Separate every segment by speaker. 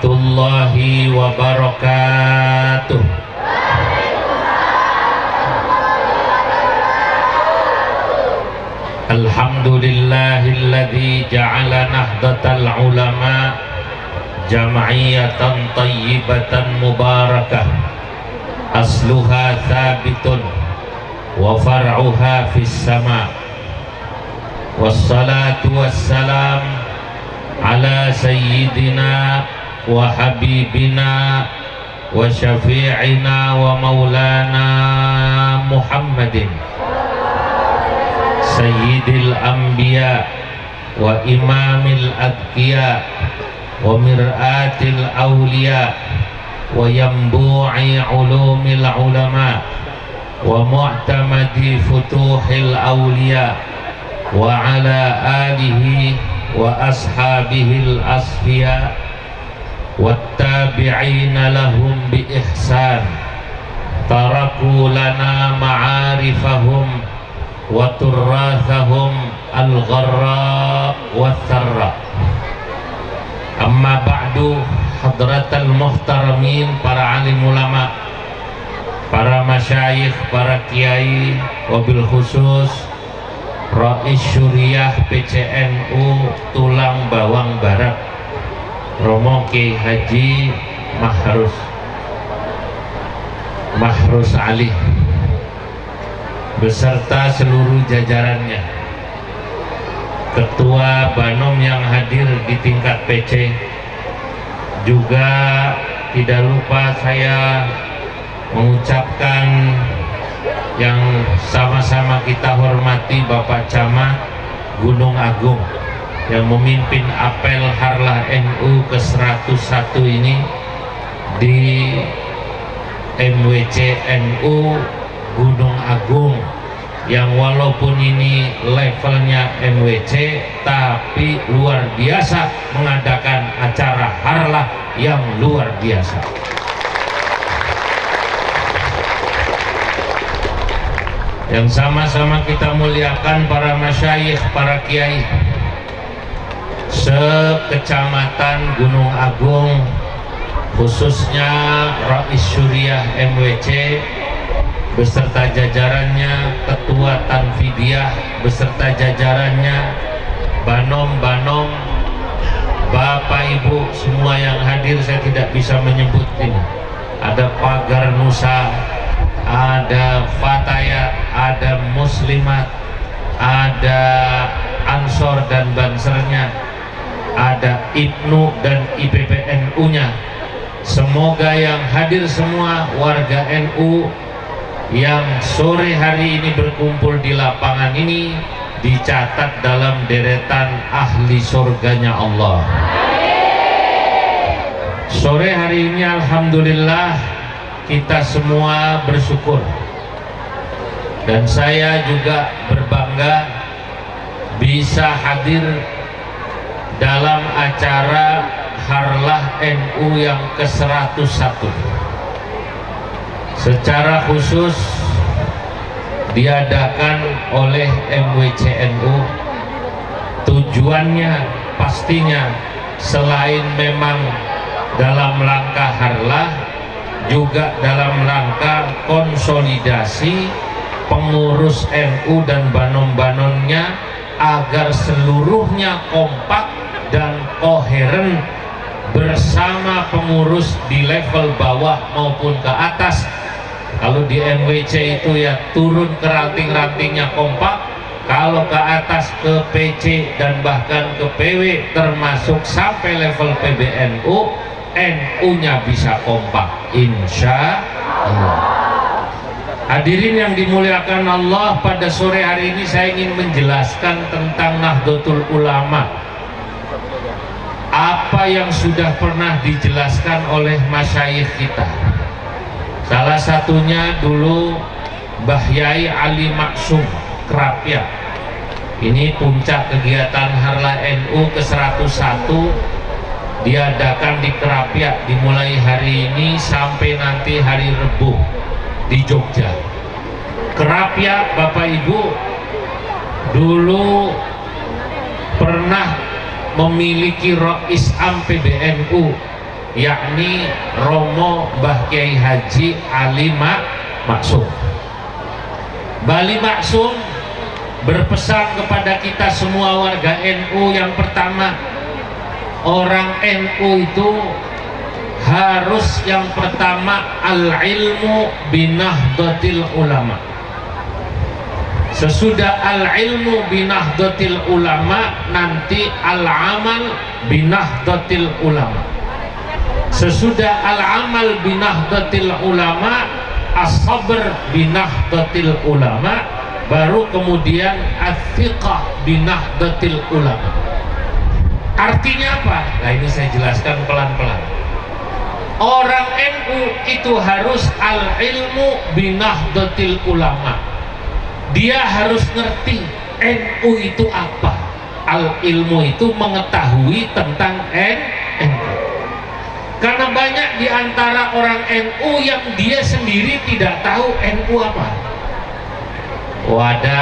Speaker 1: warahmatullahi wabarakatuh. Alhamdulillahilladzi ja'ala nahdlatal ulama jam'iyatan thayyibatan mubarakah, asluha thabitun wa far'uha fis sama'. Wassalatu wassalam ala sayyidina wa habibina wa syafi'ina wa maulana Muhammadin sayyidil anbiya wa imamil adqiya wa mir'atil awliya wa yambu'i ulumil ulama wa mu'tamadi futuhil awliya wa ala alihi wa ashabihil asfiya wattabi'ina lahum bi ihsan taraku lana ma'arifahum wa turrathahum al-gharra wa tharra. Amma ba'du, hadratal muhtaramin, para alim ulama, para masyayikh, para kiai, wabil khusus Rais Syuriah PCNU Tulang Bawang Barat Romo Kiai Haji Mahrus Ali beserta seluruh jajarannya, ketua Banom yang hadir di tingkat PC, juga tidak lupa saya mengucapkan yang sama-sama kita hormati Bapak Camat Gunung Agung yang memimpin apel Harlah NU ke-101 ini di MWC NU Gunung Agung, yang walaupun ini levelnya MWC tapi luar biasa mengadakan acara Harlah yang luar biasa. Yang sama-sama kita muliakan para masyayikh, para kiai sekecamatan Gunung Agung, khususnya Rais Syuriah MWC beserta jajarannya, ketua Tanfidiyah beserta jajarannya, Banom-banom, Bapak Ibu semua yang hadir, saya tidak bisa menyebut ini. Ada Pagar Nusa, ada Fatayat, ada Muslimat, ada Ansor dan Bansernya, ada Ibnu dan IPPNU-nya. Semoga yang hadir semua warga NU yang sore hari ini berkumpul di lapangan ini dicatat dalam deretan ahli surganya Allah. Sore hari ini alhamdulillah kita semua bersyukur, dan saya juga berbangga bisa hadir dalam acara Harlah NU yang ke-101. Secara khusus diadakan oleh MWC NU. Tujuannya pastinya selain memang dalam rangka Harlah, juga dalam rangka konsolidasi pengurus NU dan banom-banomnya agar seluruhnya kompak dan koheren bersama pengurus di level bawah maupun ke atas. Kalau di MWC itu ya turun ke ranting-rantingnya kompak, kalau ke atas ke PC dan bahkan ke PW termasuk sampai level PBNU, NU-nya bisa kompak insya Allah. Hadirin yang dimuliakan Allah, pada sore hari ini saya ingin menjelaskan tentang Nahdlatul Ulama, apa yang sudah pernah dijelaskan oleh masyayikh kita. Salah satunya dulu Mbah Yai Ali Maksum Krapyak. Ini puncak kegiatan Harlah NU ke-101 diadakan di Krapyak, dimulai hari ini sampai nanti hari Rebu di Jogja. Krapyak Bapak Ibu dulu pernah memiliki Rais Am PBNU yakni Romo Mbah Kiai Haji Ali Maksum. Bali Maksum berpesan kepada kita semua warga NU, yang pertama, orang NU itu harus yang pertama al-ilmu binahdatil ulama. Sesudah al-ilmu binahdatil ulama, nanti al-amal binahdatil ulama. Sesudah al-amal binahdatil ulama, as-sabr binahdatil ulama, baru kemudian as-siqah binahdatil ulama. Artinya apa? Nah, ini saya jelaskan pelan-pelan. Orang NU itu harus al-ilmu binahdatil ulama. Dia harus ngerti NU itu apa. Al-ilmu itu mengetahui tentang NU. Karena banyak di antara orang NU yang dia sendiri tidak tahu NU apa. Ada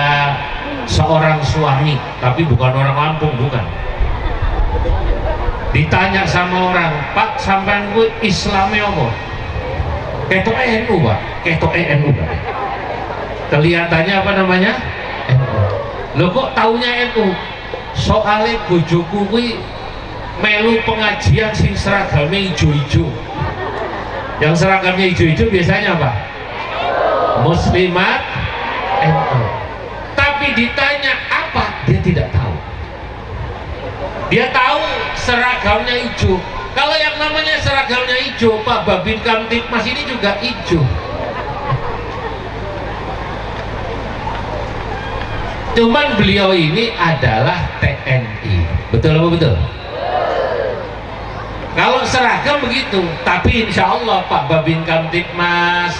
Speaker 1: seorang suami, tapi bukan orang Lampung, bukan. Ditanya sama orang, Pak, sampean ku Islame apa? Ketok NU, Pak. Ketok NU, Pak. Kelihatannya apa namanya? NU. Loh kok taunya NU? Soalnya bojoku kuwi melu pengajian sing seragamnya ijo-ijo. Yang seragamnya ijo-ijo biasanya apa? Muslimat NU. Tapi ditanya apa? Dia tidak tahu. Dia tahu seragamnya hijau. Kalau yang namanya seragamnya hijau, Pak Babin Kamtipmas ini juga hijau. Cuman beliau ini adalah TNI. Betul apa betul? Kalau seragam begitu, tapi insya Allah Pak Babin Kamtipmas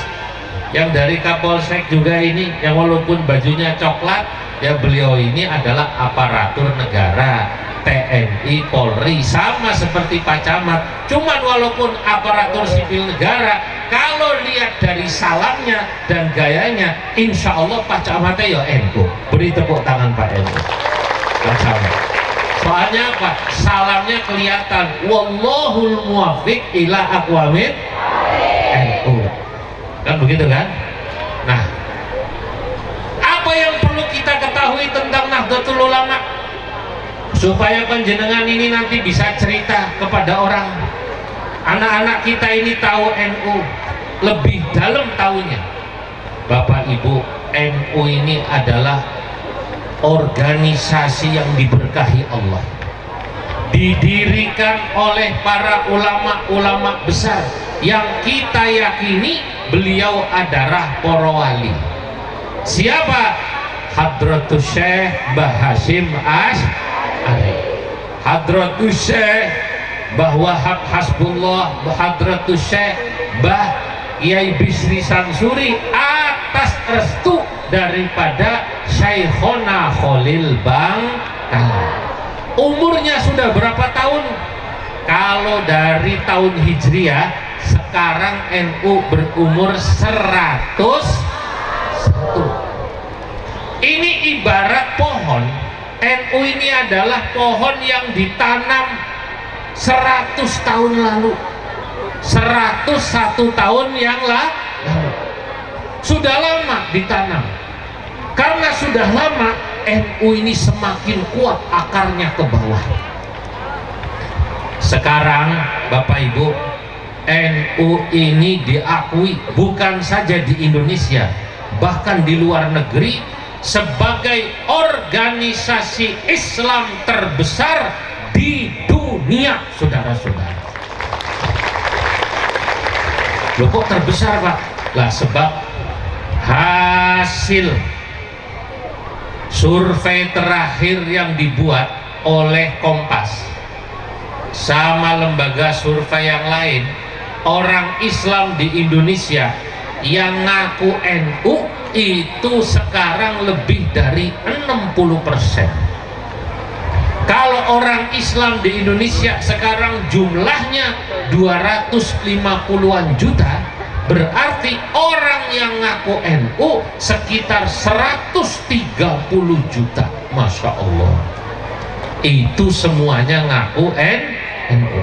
Speaker 1: yang dari Kapolsek juga ini, yang walaupun bajunya coklat, ya beliau ini adalah aparatur negara. TNI, Polri, sama seperti Pak Camat. Cuman walaupun aparatur sipil negara, kalau lihat dari salamnya dan gayanya, insya Allah Pak Camatnya ya NU. Beri tepuk tangan Pak NU, Pak Camat. Soalnya apa? Salamnya kelihatan. Wallahul muwaffiq ila aqwamit NU. Kan begitu kan? Nah, apa yang perlu kita ketahui tentang Nahdlatul Ulama supaya panjenengan ini nanti bisa cerita kepada orang, anak-anak kita ini tahu NU lebih dalam tahunya. Bapak Ibu, NU ini adalah organisasi yang diberkahi Allah, didirikan oleh para ulama-ulama besar yang kita yakini beliau adalah para wali. Siapa? Hadratus Syekh Mbah Hasyim Asy'ari, Hadratus Syekh Mbah Wahab Hasbullah, Hadratus Syekh Mbah Kiai Bisri Sansuri, atas restu daripada Syekhona Khalil Bangkalan. Umurnya sudah berapa tahun? Kalau dari tahun Hijriah, sekarang NU berumur 101. Ini ibarat pohon. NU ini adalah pohon yang ditanam 100 tahun lalu, 101 tahun yang lalu. Sudah lama ditanam. Karena sudah lama, NU ini semakin kuat akarnya ke bawah. Sekarang Bapak Ibu, NU ini diakui bukan saja di Indonesia, bahkan di luar negeri sebagai organisasi Islam terbesar di dunia, saudara-saudara. Loh kok terbesar, Pak? Lah sebab hasil survei terakhir yang dibuat oleh Kompas sama lembaga survei yang lain, orang Islam di Indonesia yang ngaku NU itu sekarang lebih dari 60%. Kalau orang Islam di Indonesia sekarang jumlahnya 250-an juta, berarti orang yang ngaku NU sekitar 130 juta. Masya Allah, itu semuanya ngaku NU.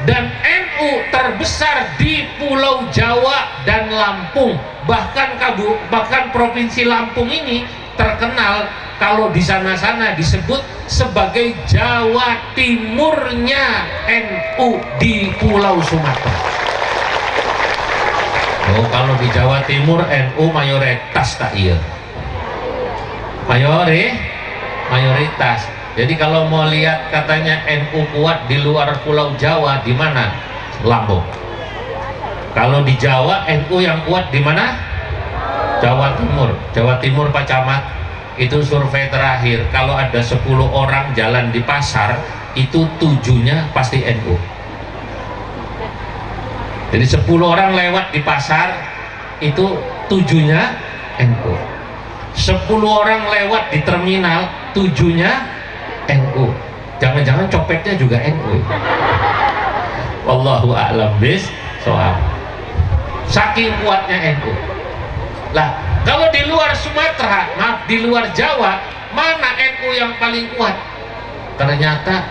Speaker 1: dan NU terbesar di Pulau Jawa dan Lampung. Bahkan provinsi Lampung ini terkenal kalau di sana-sana disebut sebagai Jawa Timurnya NU di Pulau Sumatera. Oh, kalau di Jawa Timur NU mayoritas tak iya? Mayoritas. Jadi kalau mau lihat katanya NU kuat di luar Pulau Jawa, di mana? Lampung. Kalau di Jawa NU yang kuat di mana? Jawa Timur. Jawa Timur Pak Camat, itu survei terakhir kalau ada 10 orang jalan di pasar itu 7-nya pasti NU. Jadi 10 orang lewat di pasar itu 7-nya NU. 10 orang lewat di terminal 7-nya NU. Jangan-jangan copetnya juga NU. Wallahu a'lam bishawab. Saking kuatnya NU. Lah, kalau di luar Sumatera, maaf, di luar Jawa, mana NU yang paling kuat? Ternyata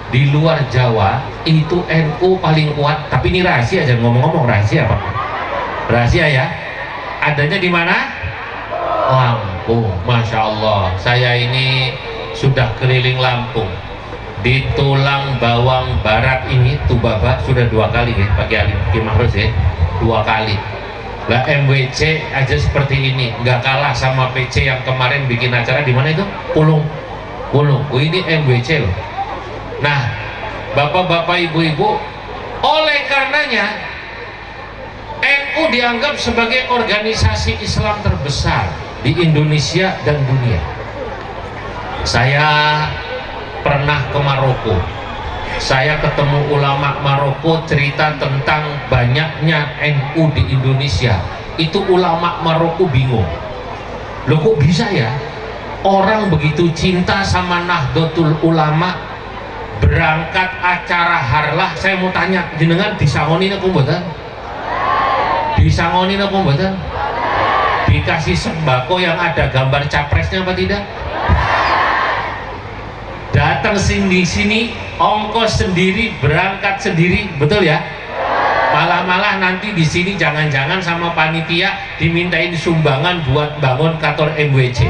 Speaker 1: di luar Jawa itu NU paling kuat. Tapi ini rahasia, jangan ngomong-ngomong, rahasia Pak. Rahasia ya. Adanya di mana? Lampung. Masya Allah, saya ini sudah keliling Lampung. Di Tulang Bawang Barat ini Tubaba sudah 2 kali ya Pak Kiai Mahrus ya, 2 kali. Lah MWC aja seperti ini, nggak kalah sama PC yang kemarin bikin acara di mana itu? Pulung. Oh, ini MWC loh. Nah, bapak-bapak, ibu-ibu, oleh karenanya NU dianggap sebagai organisasi Islam terbesar di Indonesia dan dunia. Saya pernah ke Maroko. Saya ketemu ulama Maroko cerita tentang banyaknya NU di Indonesia. Itu ulama Maroko bingung. Loh kok bisa ya? Orang begitu cinta sama Nahdlatul Ulama, berangkat acara harlah. Saya mau tanya, jenengan disangonin apa mboten? Disangonin apa mboten? Dikasih sembako yang ada gambar capresnya apa tidak? Datang sini ongkos sendiri, berangkat sendiri, betul ya? Malah nanti di sini jangan-jangan sama panitia dimintain sumbangan buat bangun kantor MWC.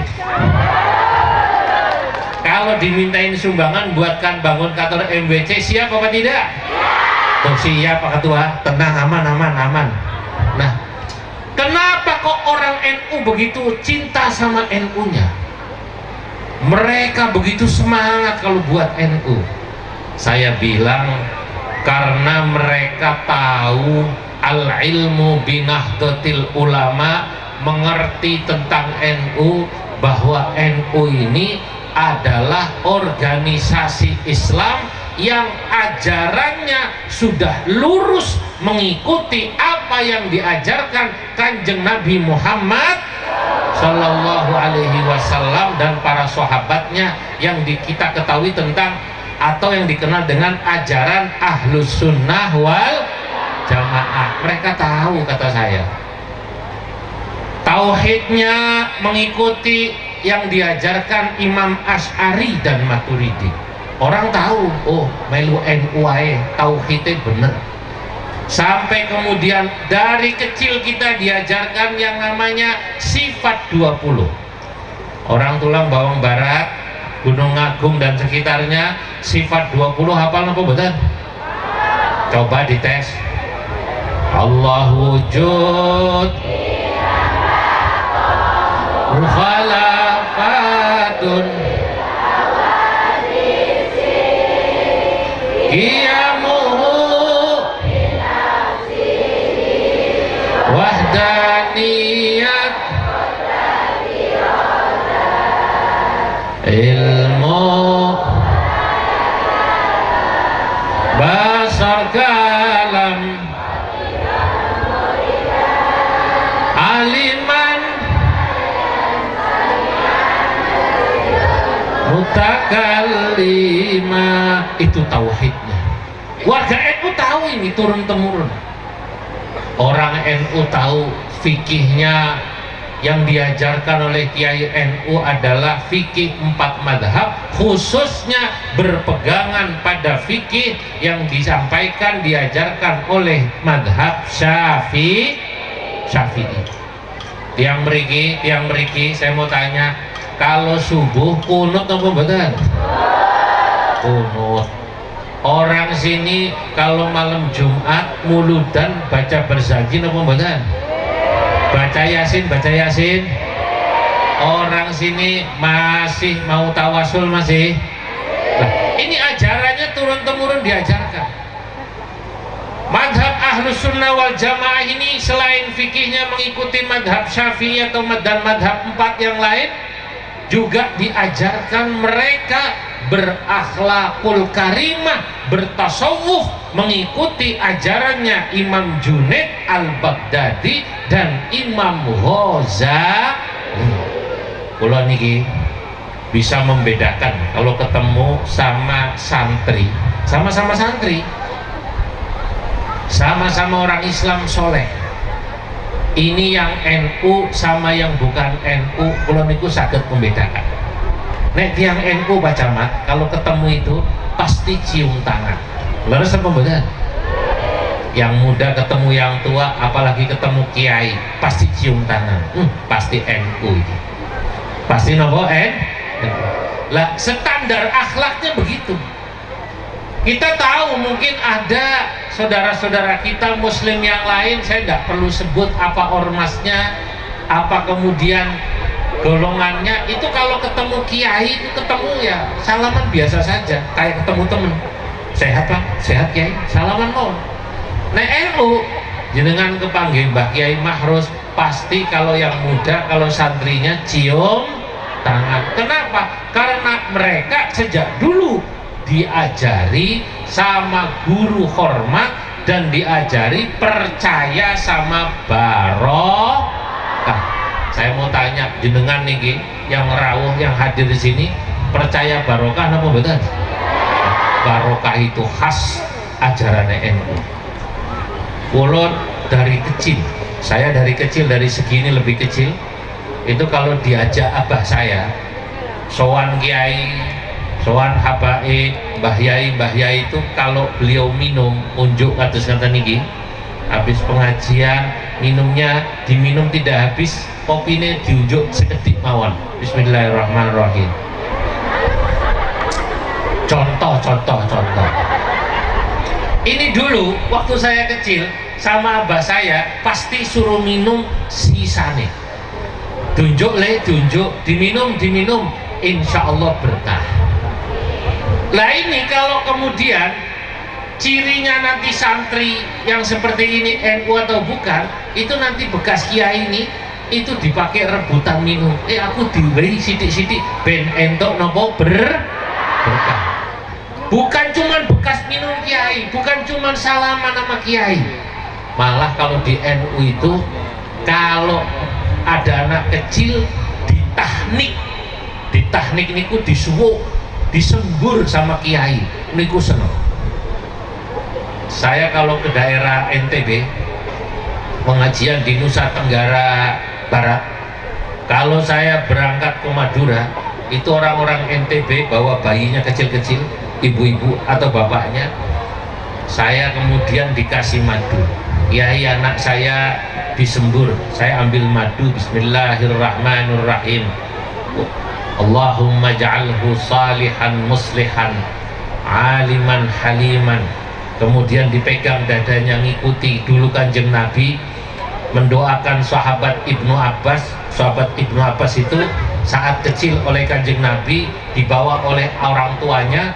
Speaker 1: Kalau dimintain sumbangan buatkan bangun kantor MWC, siap apa tidak? Oh, siap Pak Ketua, tenang, aman. Nah, kenapa kok orang NU begitu cinta sama NU-nya? Mereka begitu semangat kalau buat NU. Saya bilang karena mereka tahu al-ilmu binahdlatil ulama, mengerti tentang NU, bahwa NU ini adalah organisasi Islam yang ajarannya sudah lurus mengikuti apa yang diajarkan Kanjeng Nabi Muhammad Sallallahu Alaihi Wasallam dan para sahabatnya yang kita ketahui tentang atau yang dikenal dengan ajaran Ahlus Sunnah wal Jamaah. Mereka tahu, kata saya, tauhidnya mengikuti yang diajarkan Imam Asy'ari dan Maturidi. Orang tahu, oh melu NU ae, tauhidnya bener. Sampai kemudian dari kecil kita diajarkan yang namanya sifat 20. Orang Tulang Bawang Barat, Gunung Agung dan sekitarnya, sifat 20 hafal apa betul? Coba dites. Allah wujud, mukhalafatun, qiyamuhu, wahdaniyat, ilmu, basar kalam, aliman, mutakallima. Itu tauhidnya. Warga NU tahu ini turun temurun. Orang NU tahu fikihnya yang diajarkan oleh Kiai NU adalah fikih 4 madhab, khususnya berpegangan pada fikih yang disampaikan diajarkan oleh madhab Syafi'i. Tiang meriki, saya mau tanya, kalau subuh kunut apa mboten? Kunut. Orang sini kalau malam Jumat muludan baca berzajin apa mboten? Baca yasin. Orang sini masih mau tawasul masih. Nah, ini ajarannya turun temurun diajarkan. Madhab Ahlus Sunnah wal Jamaah ini selain fikihnya mengikuti madhab Syafi'i atau madhab 4 yang lain, juga diajarkan mereka berakhlakul karimah, bertasawuf, mengikuti ajarannya Imam Junaid al-Baghdadi dan Imam Ghazali. Kula niki bisa membedakan kalau ketemu sama santri, sama-sama santri, sama-sama orang Islam soleh. Ini yang NU sama yang bukan NU, kula niku saged membedakan. Nek tiang NU baca mat, kalau ketemu itu pasti cium tangan. Leres apa mboten? Yang muda ketemu yang tua, apalagi ketemu kiai, pasti cium tangan. Pasti NU itu. Pasti nopo NU. Lah standar akhlaknya begitu. Kita tahu mungkin ada saudara-saudara kita muslim yang lain, saya tidak perlu sebut apa ormasnya, apa kemudian golongannya, itu kalau ketemu kiai itu ketemu ya salaman biasa saja, kayak ketemu temen. Sehat Pak? Sehat Kiai? Salaman mohon. Nah NU jenengan kepanggih Mbah Kiai Mahrus, pasti kalau yang muda, kalau santrinya cium tangan. Kenapa? Karena mereka sejak dulu diajari sama guru hormat dan diajari percaya sama barokah. Saya mau tanya jenengan niki yang rawuh yang hadir di sini, percaya barokah apa betul? Barokah itu khas ajaran NU. Kulon dari kecil, saya dari kecil, dari segini lebih kecil, itu kalau diajak abah saya sowan kiai, sowan habaib, mbah yai itu kalau beliau minum unjuk kados ngeten niki, habis pengajian minumnya diminum tidak habis, kopine diunjuk sekedik mawon. Bismillahirrahmanirrahim. Contoh. Ini dulu waktu saya kecil sama abah saya pasti suruh minum sisane. Tunjuk, diminum, insya Allah berkah. Lah ini kalau kemudian cirinya nanti santri yang seperti ini NU atau bukan, itu nanti bekas kiai ini itu dipakai rebutan minum. Aku diwei sidik-sidik ben entok nopo berkah. Bukan cuman bekas minum kiai, bukan cuman salaman sama kiai. Malah kalau di NU itu kalau ada anak kecil ditahnik niku disuwuk, disembur sama kiai, niku seneng. Saya kalau ke daerah NTB pengajian di Nusa Tenggara Barat, kalau saya berangkat ke Madura, itu orang-orang NTB bawa bayinya kecil-kecil, ibu-ibu atau bapaknya, saya kemudian dikasih madu. Kiai anak saya disembur, saya ambil madu, bismillahirrahmanirrahim, Allahumma ja'alhu salihan muslihan aliman haliman. Kemudian dipegang dadanya, ngikuti dulu Kanjeng Nabi mendoakan sahabat Ibnu Abbas. Sahabat Ibnu Abbas itu saat kecil oleh Kanjeng Nabi dibawa oleh orang tuanya,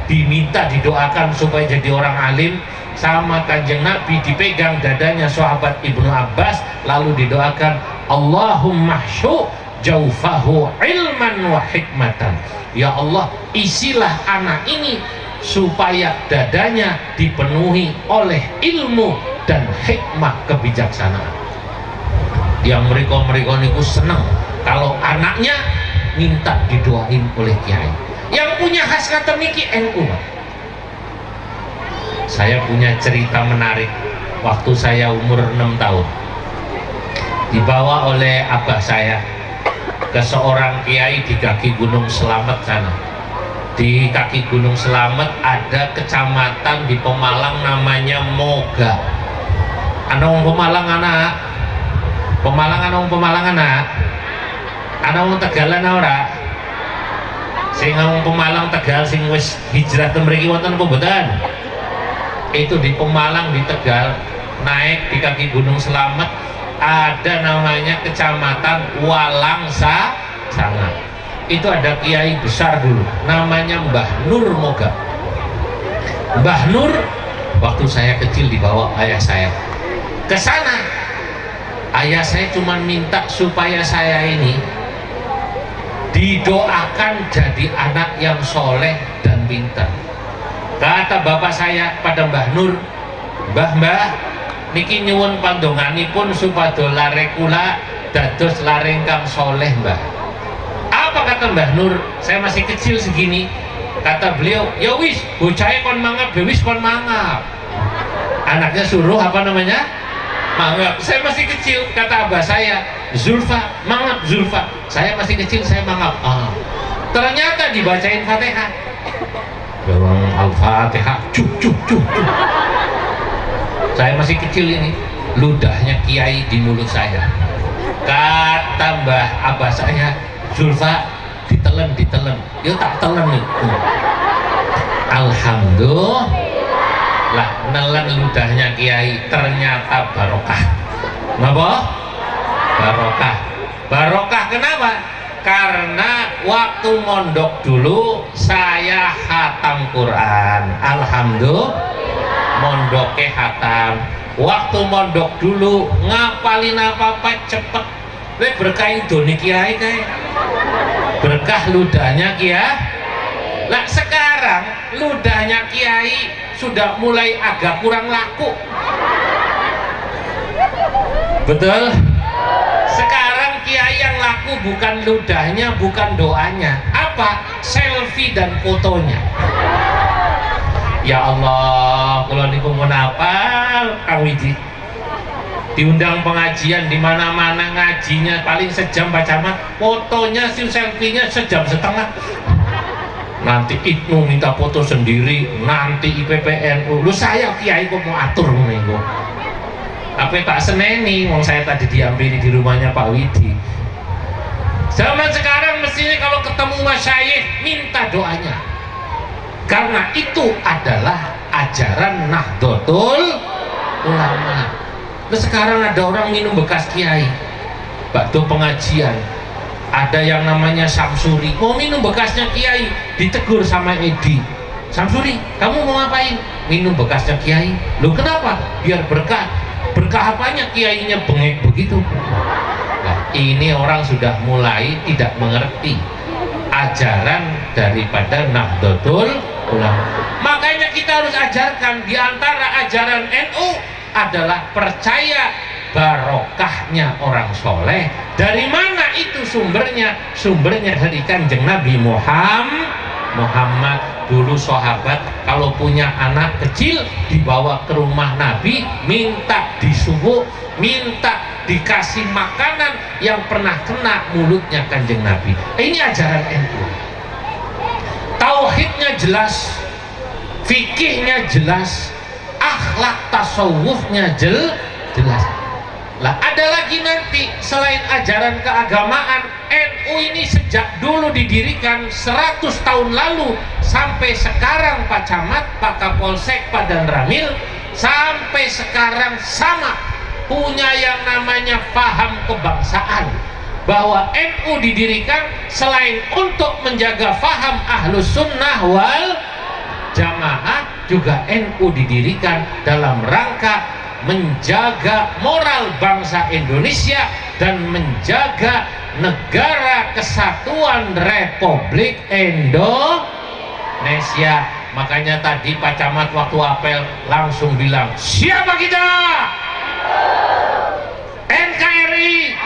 Speaker 1: diminta didoakan supaya jadi orang alim. Sama Kanjeng Nabi dipegang dadanya sahabat Ibnu Abbas, lalu didoakan Allahumma hsyu jaufahu ilman wa hikmatan. Ya Allah, isilah anak ini supaya dadanya dipenuhi oleh ilmu dan hikmah kebijaksanaan. Yang mereka niku senang kalau anaknya minta didoain oleh kiai. Yang punya khas kata niki NU. Saya punya cerita menarik waktu saya umur 6 tahun. dibawa oleh abah saya ke seorang kiai di kaki Gunung Selamet sana. Di kaki Gunung Selamet ada kecamatan di Pemalang namanya Moga. Ana wong Pemalang anak, Pemalang ana wong Pemalang anak, ana wong Tegalan ora? Sing wong Pemalang Tegal sing wis hijrah ten mriki wonten apa mboten? Itu di Pemalang di Tegal naik di kaki Gunung Selamet ada namanya kecamatan Walangsa sana. Itu ada kiai besar dulu namanya Mbah Nur Moga. Mbah Nur waktu saya kecil dibawa ayah saya ke sana. Ayah saya cuma minta supaya saya ini didoakan jadi anak yang soleh dan pintar. Kata bapak saya pada Mbah Nur, Mbah niki nyuwun pandonganipun supaya lare kula dados lare ingkang soleh, Mbah. Apa kata Mbah Nur? Saya masih kecil segini. Kata beliau, ya wis, bocahnya kon mangap, wis kon mangap. Anaknya suruh apa namanya? Mangap. Saya masih kecil, kata abah saya, Zulfa, mangap Zulfa. Saya masih kecil, saya mangap. Ternyata dibacain Fatihah. Dorong Al-Fatihah, cuk. Saya masih kecil ini, ludahnya kiai di mulut saya. Kata Mbah abah saya, Zulfa, ditelen, yuk tak telen nih. Alhamdulillah, nelen ludahnya kiai, ternyata barokah. Kenapa? Barokah kenapa? Karena waktu mondok dulu saya khatam Quran. Alhamdulillah, mondoknya khatam. Waktu mondok dulu ngapalin apa-apa cepet. Berkah itu nih kiai kayak berkah ludahnya kiai. Lah sekarang ludahnya kiai sudah mulai agak kurang laku. Betul? Sekarang kiai yang laku bukan ludahnya, bukan doanya. Apa? Selfie dan fotonya. Ya Allah, kalau niku mun apal Kang Widi. Diundang pengajian di mana-mana ngajinya paling sejam baca mat, fotonya sih selfie-nya sejam setengah. Nanti Ibnu minta foto sendiri, nanti IPPNU. Lu saya kiai kok mau atur minggu. Apa tak seneni, wong saya tadi diambil di rumahnya Pak Widi. Zaman sekarang mestinya kalau ketemu masyayikh minta doanya. Karena itu adalah ajaran Nahdlatul Ulama. Nah, sekarang ada orang minum bekas kiai, bakdo pengajian, ada yang namanya Samsuri, mau minum bekasnya kiai, ditegur sama Edi. Samsuri, kamu mau ngapain? Minum bekasnya kiai. Loh kenapa? Biar berkah. Berkah apanya? Kiainya bengek begitu. Nah, ini orang sudah mulai tidak mengerti ajaran daripada Nahdlatul Ulama. Makanya kita harus ajarkan, di antara ajaran NU adalah percaya barokahnya orang soleh. Dari mana itu sumbernya? Sumbernya dari Kanjeng Nabi Muhammad. Dulu sahabat kalau punya anak kecil dibawa ke rumah Nabi, minta disuguh, minta dikasih makanan yang pernah kena mulutnya Kanjeng Nabi. Ini ajaran NU. Tauhidnya jelas, fikihnya jelas, akhlak tasawufnya jelas. Lah ada lagi nanti selain ajaran keagamaan, NU ini sejak dulu didirikan 100 tahun lalu sampai sekarang Pak Camat, Pak Kapolsek, Pak Dan Ramil sampai sekarang sama punya yang namanya paham kebangsaan, bahwa NU didirikan selain untuk menjaga faham Ahlus Sunnah wal Jamaah, juga NU didirikan dalam rangka menjaga moral bangsa Indonesia dan menjaga negara kesatuan Republik Indonesia. Makanya tadi Pak Camat waktu apel langsung bilang, siapa kita? NKRI.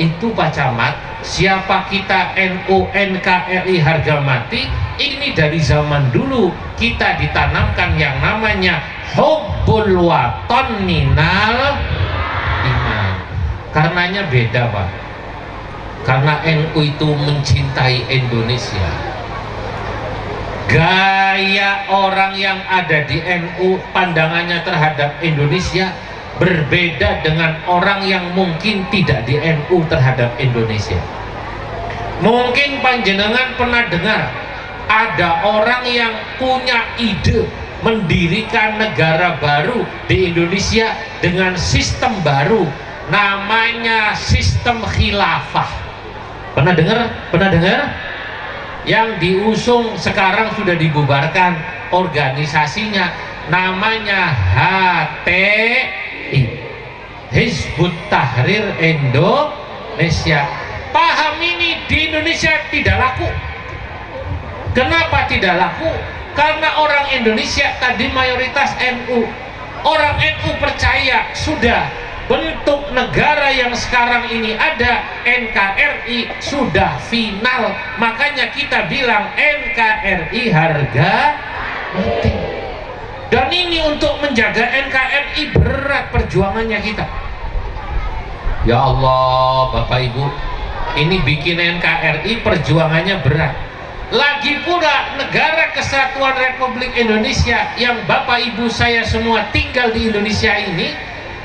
Speaker 1: Itu Pak Camat, siapa kita? NU NKRI harga mati. Ini dari zaman dulu kita ditanamkan yang namanya hubbul waton minal iman. Karenanya beda Pak, karena NU itu mencintai Indonesia. Gaya orang yang ada di NU pandangannya terhadap Indonesia berbeda dengan orang yang mungkin tidak di NU terhadap Indonesia. Mungkin panjenengan pernah dengar ada orang yang punya ide mendirikan negara baru di Indonesia dengan sistem baru, namanya sistem khilafah. Pernah dengar? Pernah dengar? Yang diusung sekarang sudah dibubarkan organisasinya, namanya HTI, Hizbut Tahrir Indonesia. Paham ini di Indonesia tidak laku. Kenapa tidak laku? Karena orang Indonesia tadi mayoritas NU. Orang NU percaya sudah bentuk negara yang sekarang ini ada, NKRI, sudah final. Makanya kita bilang NKRI harga mati. Dan ini untuk menjaga NKRI berat perjuangannya kita. Ya Allah Bapak Ibu, ini bikin NKRI perjuangannya berat. Lagi pula negara Kesatuan Republik Indonesia yang Bapak Ibu saya semua tinggal di Indonesia ini,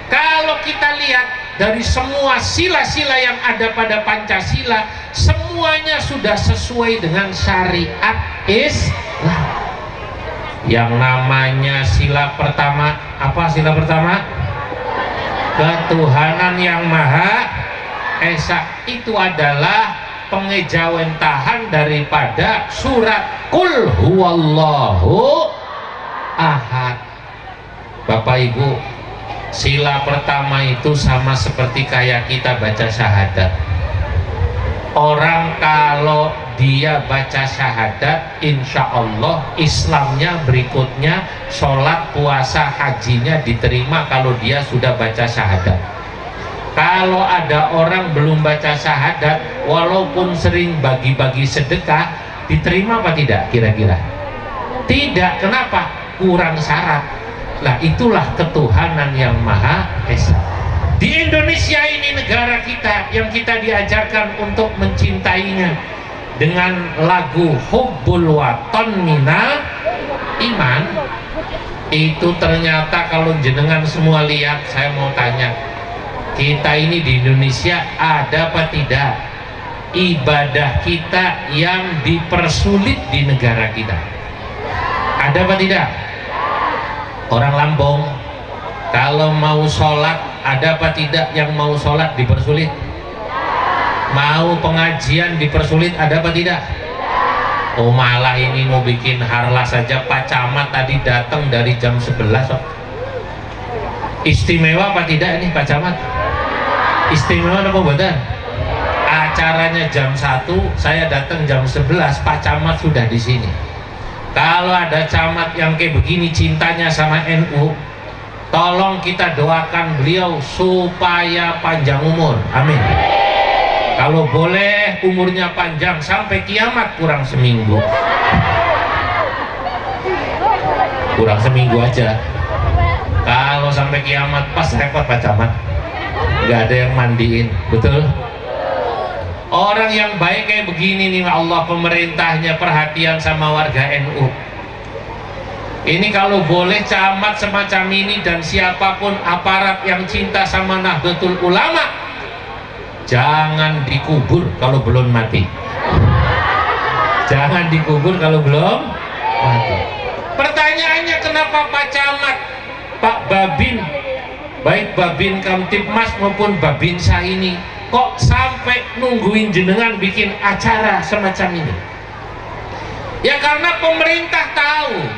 Speaker 1: kalau kita lihat dari semua sila-sila yang ada pada Pancasila, semuanya sudah sesuai dengan syariat Islam. Yang namanya sila pertama, apa sila pertama? Ketuhanan yang Maha Esa. Itu adalah pengejawentahan daripada surat Qul huwallahu ahad. Bapak Ibu, sila pertama itu sama seperti kayak kita baca syahadat. Orang kalau dia baca syahadat, insya Allah Islamnya berikutnya, sholat, puasa, hajinya diterima kalau dia sudah baca syahadat. Kalau ada orang belum baca syahadat, walaupun sering bagi-bagi sedekah, diterima apa tidak kira-kira? Tidak. Kenapa? Kurang syarat. Nah, itulah ketuhanan yang Maha Esa. Di Indonesia ini negara kita yang kita diajarkan untuk mencintainya dengan lagu Hubbul Waton Minal Iman. Itu ternyata kalau jenengan semua lihat, saya mau tanya, kita ini di Indonesia ada apa tidak ibadah kita yang dipersulit di negara kita? Ada apa tidak? Orang Lampung kalau mau sholat, ada apa tidak yang mau sholat dipersulit? Mau pengajian dipersulit, ada apa tidak? Oh, malah ini mau bikin harlah saja Pak Camat tadi datang dari jam 11. Istimewa apa tidak ini Pak Camat? Istimewa apa buatan? Acaranya jam 1, saya datang jam 11, Pak Camat sudah di sini. Kalau ada camat yang kayak begini cintanya sama NU, tolong kita doakan beliau supaya panjang umur, amin. Kalau boleh umurnya panjang sampai kiamat, kurang seminggu. Kurang seminggu aja. Kalau sampai kiamat pas repot Pak Camat, nggak ada yang mandiin, betul? Orang yang baik kayak begini nih, Allah pemerintahnya perhatian sama warga NU. Ini kalau boleh camat semacam ini dan siapapun aparat yang cinta sama Nahdlatul Ulama, jangan dikubur kalau belum mati. Jangan dikubur kalau belum mati. Pertanyaannya, kenapa Pak Camat, Pak Babin, baik Babin Kamtibmas maupun Babinsa ini kok sampai nungguin jenengan bikin acara semacam ini? Ya karena pemerintah tahu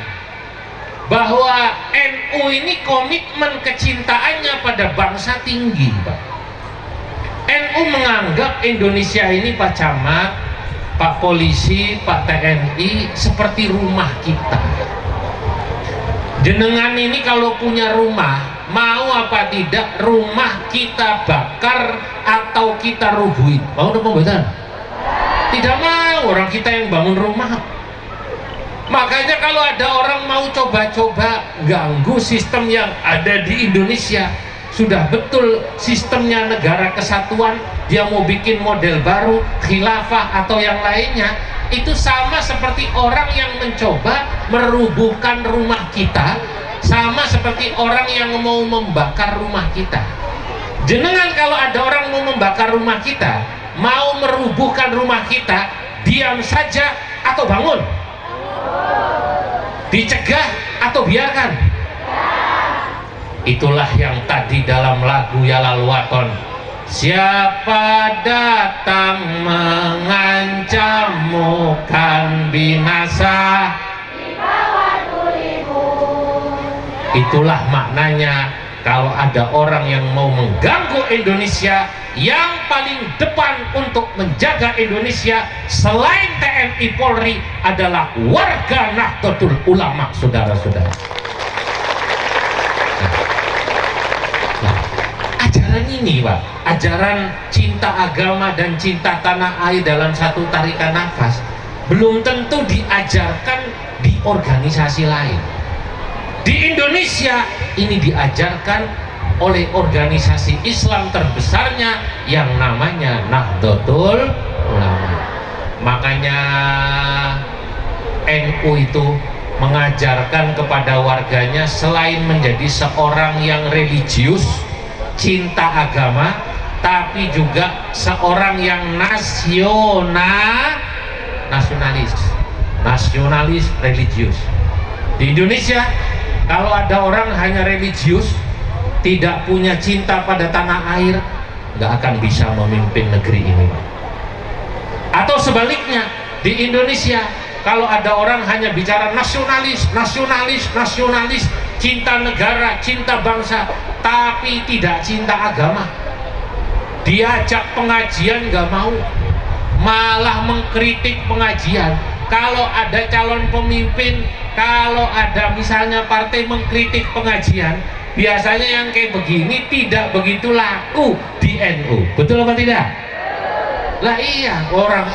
Speaker 1: bahwa NU ini komitmen kecintaannya pada bangsa tinggi, Pak. NU menganggap Indonesia ini, Pak Camat, Pak Polisi, Pak TNI seperti rumah kita. Jenengan ini kalau punya rumah, mau apa tidak rumah kita bakar atau kita rubuhin? Mau apa betul? Tidak mau, orang kita yang bangun rumah. Makanya kalau ada orang mau coba-coba ganggu sistem yang ada di Indonesia, sudah betul sistemnya negara kesatuan, dia mau bikin model baru, khilafah atau yang lainnya, itu sama seperti orang yang mencoba merubuhkan rumah kita, sama seperti orang yang mau membakar rumah kita. Jenengan kalau ada orang mau membakar rumah kita, mau merubuhkan rumah kita, diam saja atau bangun? Dicegah atau biarkan? Itulah yang tadi dalam lagu Yalal Waton, siapa datang mengancammu kan binasa. Itulah maknanya kalau ada orang yang mau mengganggu Indonesia, yang paling depan untuk menjaga Indonesia selain TNI Polri adalah warga Nahdlatul Ulama, saudara-saudara. Nah, ajaran ini, Pak, ajaran cinta agama dan cinta tanah air dalam satu tarikan nafas, belum tentu diajarkan di organisasi lain. Di Indonesia ini diajarkan oleh organisasi Islam terbesarnya yang namanya Nahdlatul Ulama. Makanya NU itu mengajarkan kepada warganya selain menjadi seorang yang religius, cinta agama, tapi juga seorang yang nasionalis religius. Di Indonesia kalau ada orang hanya religius, tidak punya cinta pada tanah air, nggak akan bisa memimpin negeri ini. Atau sebaliknya, di Indonesia kalau ada orang hanya bicara nasionalis, cinta negara, cinta bangsa, tapi tidak cinta agama, diajak pengajian nggak mau, malah mengkritik pengajian. Kalau ada calon pemimpin, kalau ada misalnya partai mengkritik pengajian, biasanya yang kayak begini tidak begitu laku di NU. Betul apa tidak? Lah iya, orang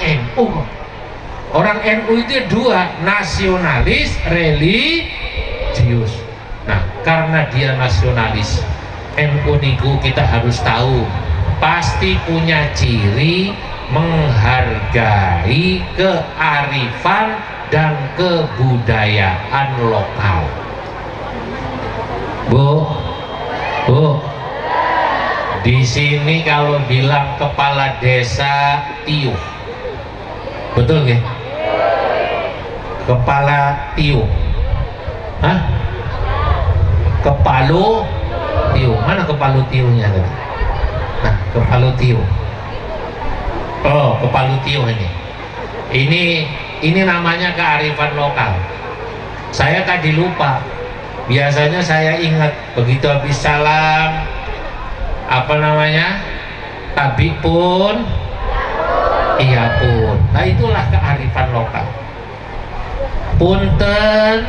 Speaker 1: NU itu dua, nasionalis, religius. Nah, karena dia nasionalis, NU niku kita harus tahu pasti punya ciri menghargai kearifan dan kebudayaan lokal. Bu, di sini kalau bilang kepala desa tiuh, betul nggih? Kepala tiuh, hah? Kepalu tiuh, mana kepalu tiuhnya? Nah, kepalu tiuh. Oh, kepalu tiuh ini namanya kearifan lokal. Saya tadi lupa. Biasanya saya ingat begitu habis salam, apa namanya, tabik pun, iya pun. Nah, itulah kearifan lokal. Punten,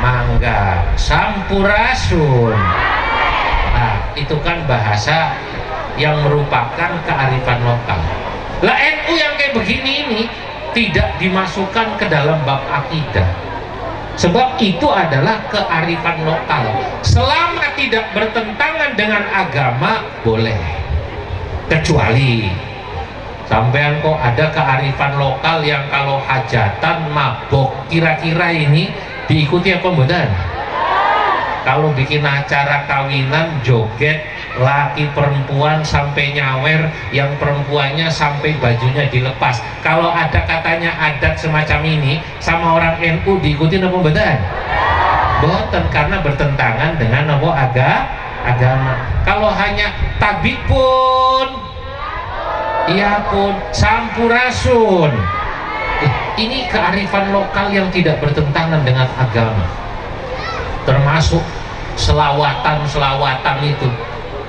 Speaker 1: mangga, sampurasun. Nah, itu kan bahasa yang merupakan kearifan lokal. Lah, NU yang kayak begini ini tidak dimasukkan ke dalam bab akidah, sebab itu adalah kearifan lokal. Selama tidak bertentangan dengan agama boleh, kecuali sampean kok ada kearifan lokal yang kalau hajatan mabok, kira-kira ini diikuti apa mboten? Kalau bikin acara kawinan joget, laki perempuan sampai nyawer, yang perempuannya sampai bajunya dilepas, kalau ada katanya adat semacam ini sama orang NU diikuti apa mboten? Mboten, karena bertentangan dengan apa agama. Kalau hanya tabik pun, iya pun, sampurasun, ini kearifan lokal yang tidak bertentangan dengan agama. Termasuk selawatan itu,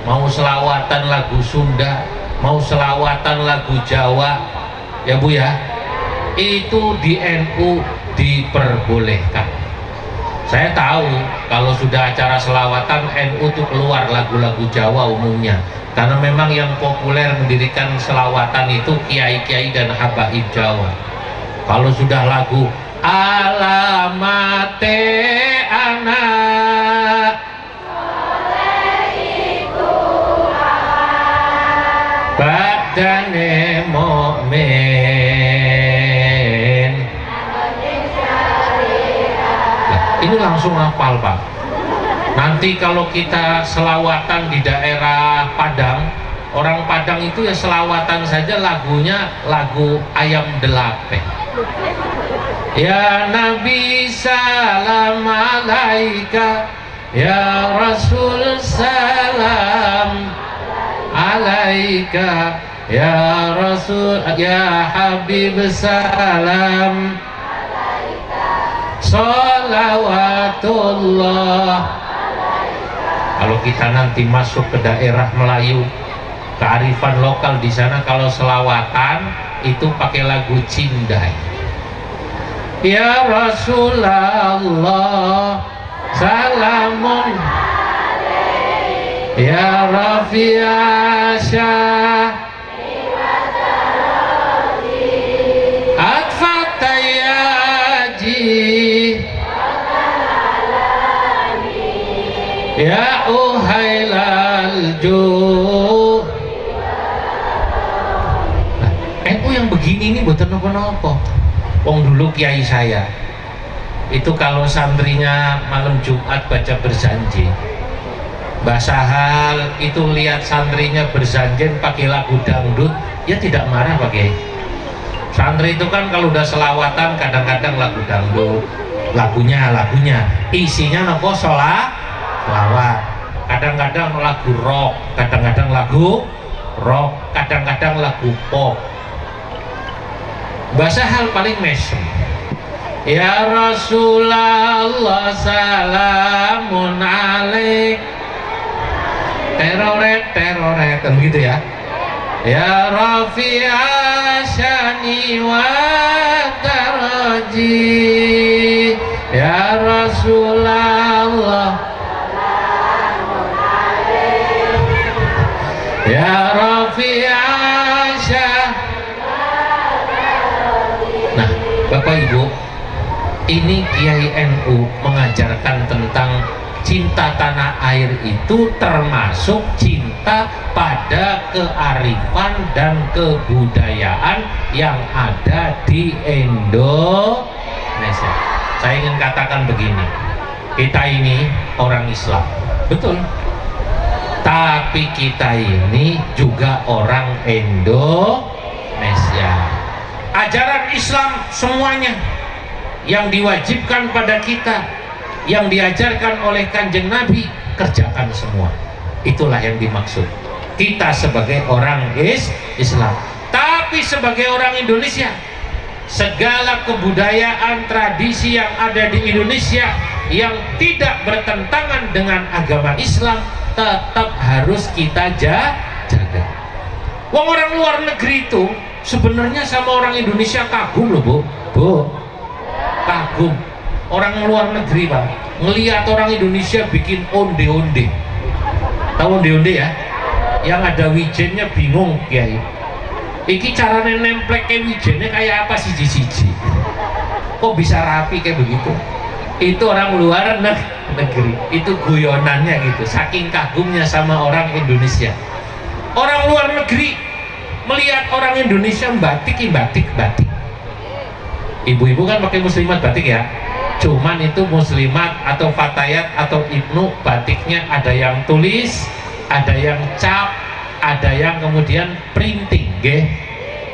Speaker 1: mau selawatan lagu Sunda, mau selawatan lagu Jawa, ya Bu ya, itu di NU diperbolehkan. Saya tahu kalau sudah acara selawatan NU tuh keluar lagu-lagu Jawa umumnya, karena memang yang populer mendirikan selawatan itu kiai-kiai dan habaib Jawa. Kalau sudah lagu alamate anak badane mukmin. Ini langsung hafal Pak. Nanti kalau kita selawatan di daerah Padang, orang Padang itu ya selawatan saja lagunya lagu Ayam Delape. Ya Nabi salam alaika, ya Rasul salam alaika, ya Rasul ya Habib salam Salawatullah. Kalau kita nanti masuk ke daerah Melayu, kearifan lokal di sana, kalau selawatan itu pakai lagu Cindai. Ya Rasulullah salamun ya Rafi'asyah ya uhailal ju. NU yang begini ini buatan apa-apa. Wong dulu kiai saya itu kalau santrinya malam Jumat baca berjanji, Mbah Sahal itu lihat santrinya berjanji pakai lagu dangdut, ya tidak marah pakai. Santri itu kan kalau udah selawatan kadang-kadang lagu dangdut, lagunya isinya nopo selawat, kadang-kadang lagu rock, kadang-kadang lagu pop. Bahasa hal paling mesem. Ya Rasulullah salamun alaik, teroret kan begitu ya. Ya Rafi'a syani wa taraji, ya Rasulullah ya Rafi'asyah. Nah Bapak Ibu, ini Kiai NU mengajarkan tentang cinta tanah air itu termasuk cinta pada kearifan dan kebudayaan yang ada di Indonesia. Saya ingin katakan begini, kita ini orang Islam, betul, tapi kita ini juga orang Indonesia. Ajaran Islam semuanya yang diwajibkan pada kita, yang diajarkan oleh Kanjeng Nabi, kerjakan semua. Itulah yang dimaksud kita sebagai orang Islam. Tapi sebagai orang Indonesia, segala kebudayaan tradisi yang ada di Indonesia yang tidak bertentangan dengan agama Islam tetap harus kita jaga. Wong orang luar negeri itu sebenarnya sama orang Indonesia kagum loh Bu, kagum. Orang luar negeri Pak, ngelihat orang Indonesia bikin onde-onde. Tahu onde-onde ya? Yang ada wijennya, bingung Kiai. Iki caranya nemplek ke wijennya kayak apa siji-siji? Kok bisa rapi kayak begitu? Itu orang luar negeri, itu guyonannya gitu, saking kagumnya sama orang Indonesia. Orang luar negeri melihat orang Indonesia batik. Ibu-ibu kan pakai muslimat batik ya, cuman itu muslimat atau fatayat atau ibnu batiknya ada yang tulis, ada yang cap, ada yang kemudian printing nggih.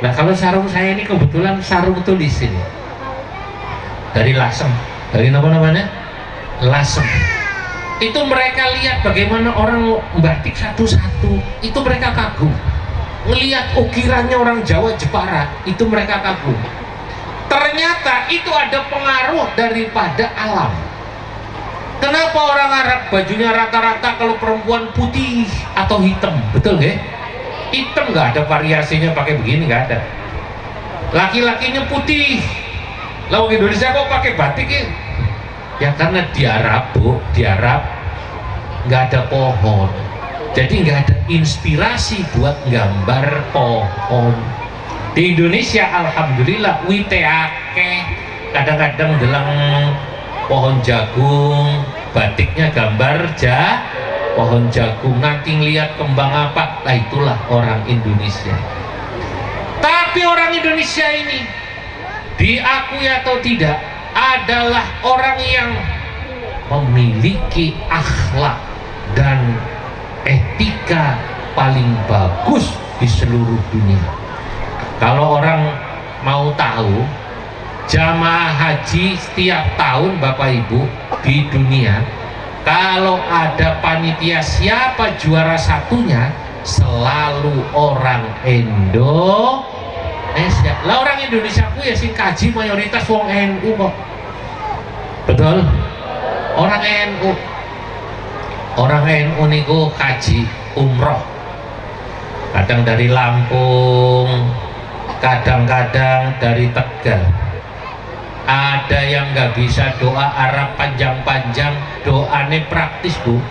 Speaker 1: Nah kalau sarung saya ini kebetulan sarung tulis ini dari Lasem, dari apa namanya, Lasem. Itu mereka lihat bagaimana orang batik satu-satu, itu mereka kagum. Ngelihat ukirannya orang Jawa Jepara, itu mereka kagum. Ternyata itu ada pengaruh daripada alam. Kenapa orang Arab bajunya rata-rata kalau perempuan putih atau hitam, betul nggak? Hitam, nggak ada variasinya pakai begini, nggak ada. Laki-lakinya putih. Lalu Indonesia kok pakai batik ya? Ya karena di Arab Bu, di Arab nggak ada pohon, jadi nggak ada inspirasi buat gambar pohon. Di Indonesia alhamdulillah wite akeh, kadang-kadang delang pohon jagung, batiknya gambar pohon jagung, nanti ngeliat kembang apa, lah itulah orang Indonesia. Tapi orang Indonesia ini, diakui atau tidak, adalah orang yang memiliki akhlak dan etika paling bagus di seluruh dunia. Kalau orang mau tahu, jamaah haji setiap tahun Bapak Ibu di dunia, kalau ada panitia siapa juara satunya, selalu orang Indonesia. Lah orang Indonesia ku ya sing kaji mayoritas wong NU kok. Betul? Orang NU. Orang NU niku kaji umroh. Kadang dari Lampung, kadang-kadang dari Tegal. Ada yang nggak bisa doa Arab panjang-panjang, doane praktis Bu.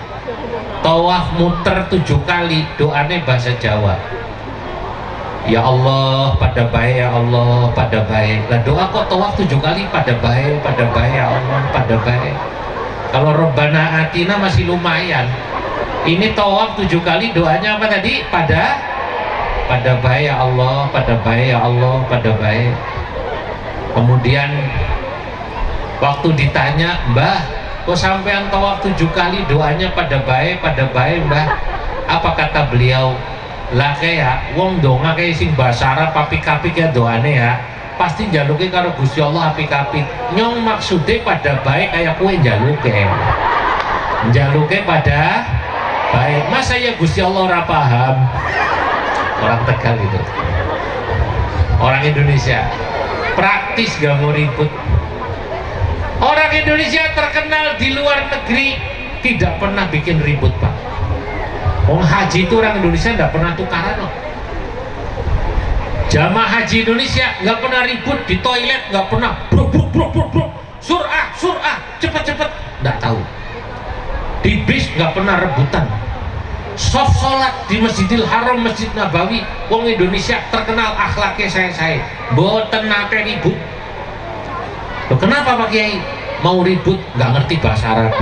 Speaker 1: Tawaf muter 7 kali, doane bahasa Jawa. Ya Allah pada baik, ya Allah pada baik. Nah doa kok tawaf 7 kali pada baik ya Allah pada baik. Kalau Rabbana Atina masih lumayan. Ini tawaf 7 kali, doanya apa tadi? Pada baik ya Allah, pada baik ya Allah, pada baik. Kemudian waktu ditanya, Mbah, kok sampean tawaf 7 kali doanya pada baik Mbah? Apa kata beliau? Lah kayak wong donga kayak sing bahasa Arab apik-apik ya doane ya. Pasti njaluke karo Gusti Allah apik-apik. Nyong maksude pada baik kayak kowe njaluke. Njaluke pada baik. Masa ya Gusti Allah ora paham? Orang Tegal itu. Orang Indonesia praktis gak mau ribut. Orang Indonesia terkenal di luar negeri tidak pernah bikin ribut Pak. Orang haji itu orang Indonesia tidak pernah tukaran loh. Jamaah haji Indonesia nggak pernah ribut di toilet, nggak pernah bruk surah cepet nggak tahu. Di bis nggak pernah rebutan. Soft sholat di Masjidil Haram, Masjid Nabawi, wong Indonesia terkenal akhlaknya saya boten nate ribut. Loh, kenapa Pak Kiai mau ribut? Nggak ngerti bahasa Arab.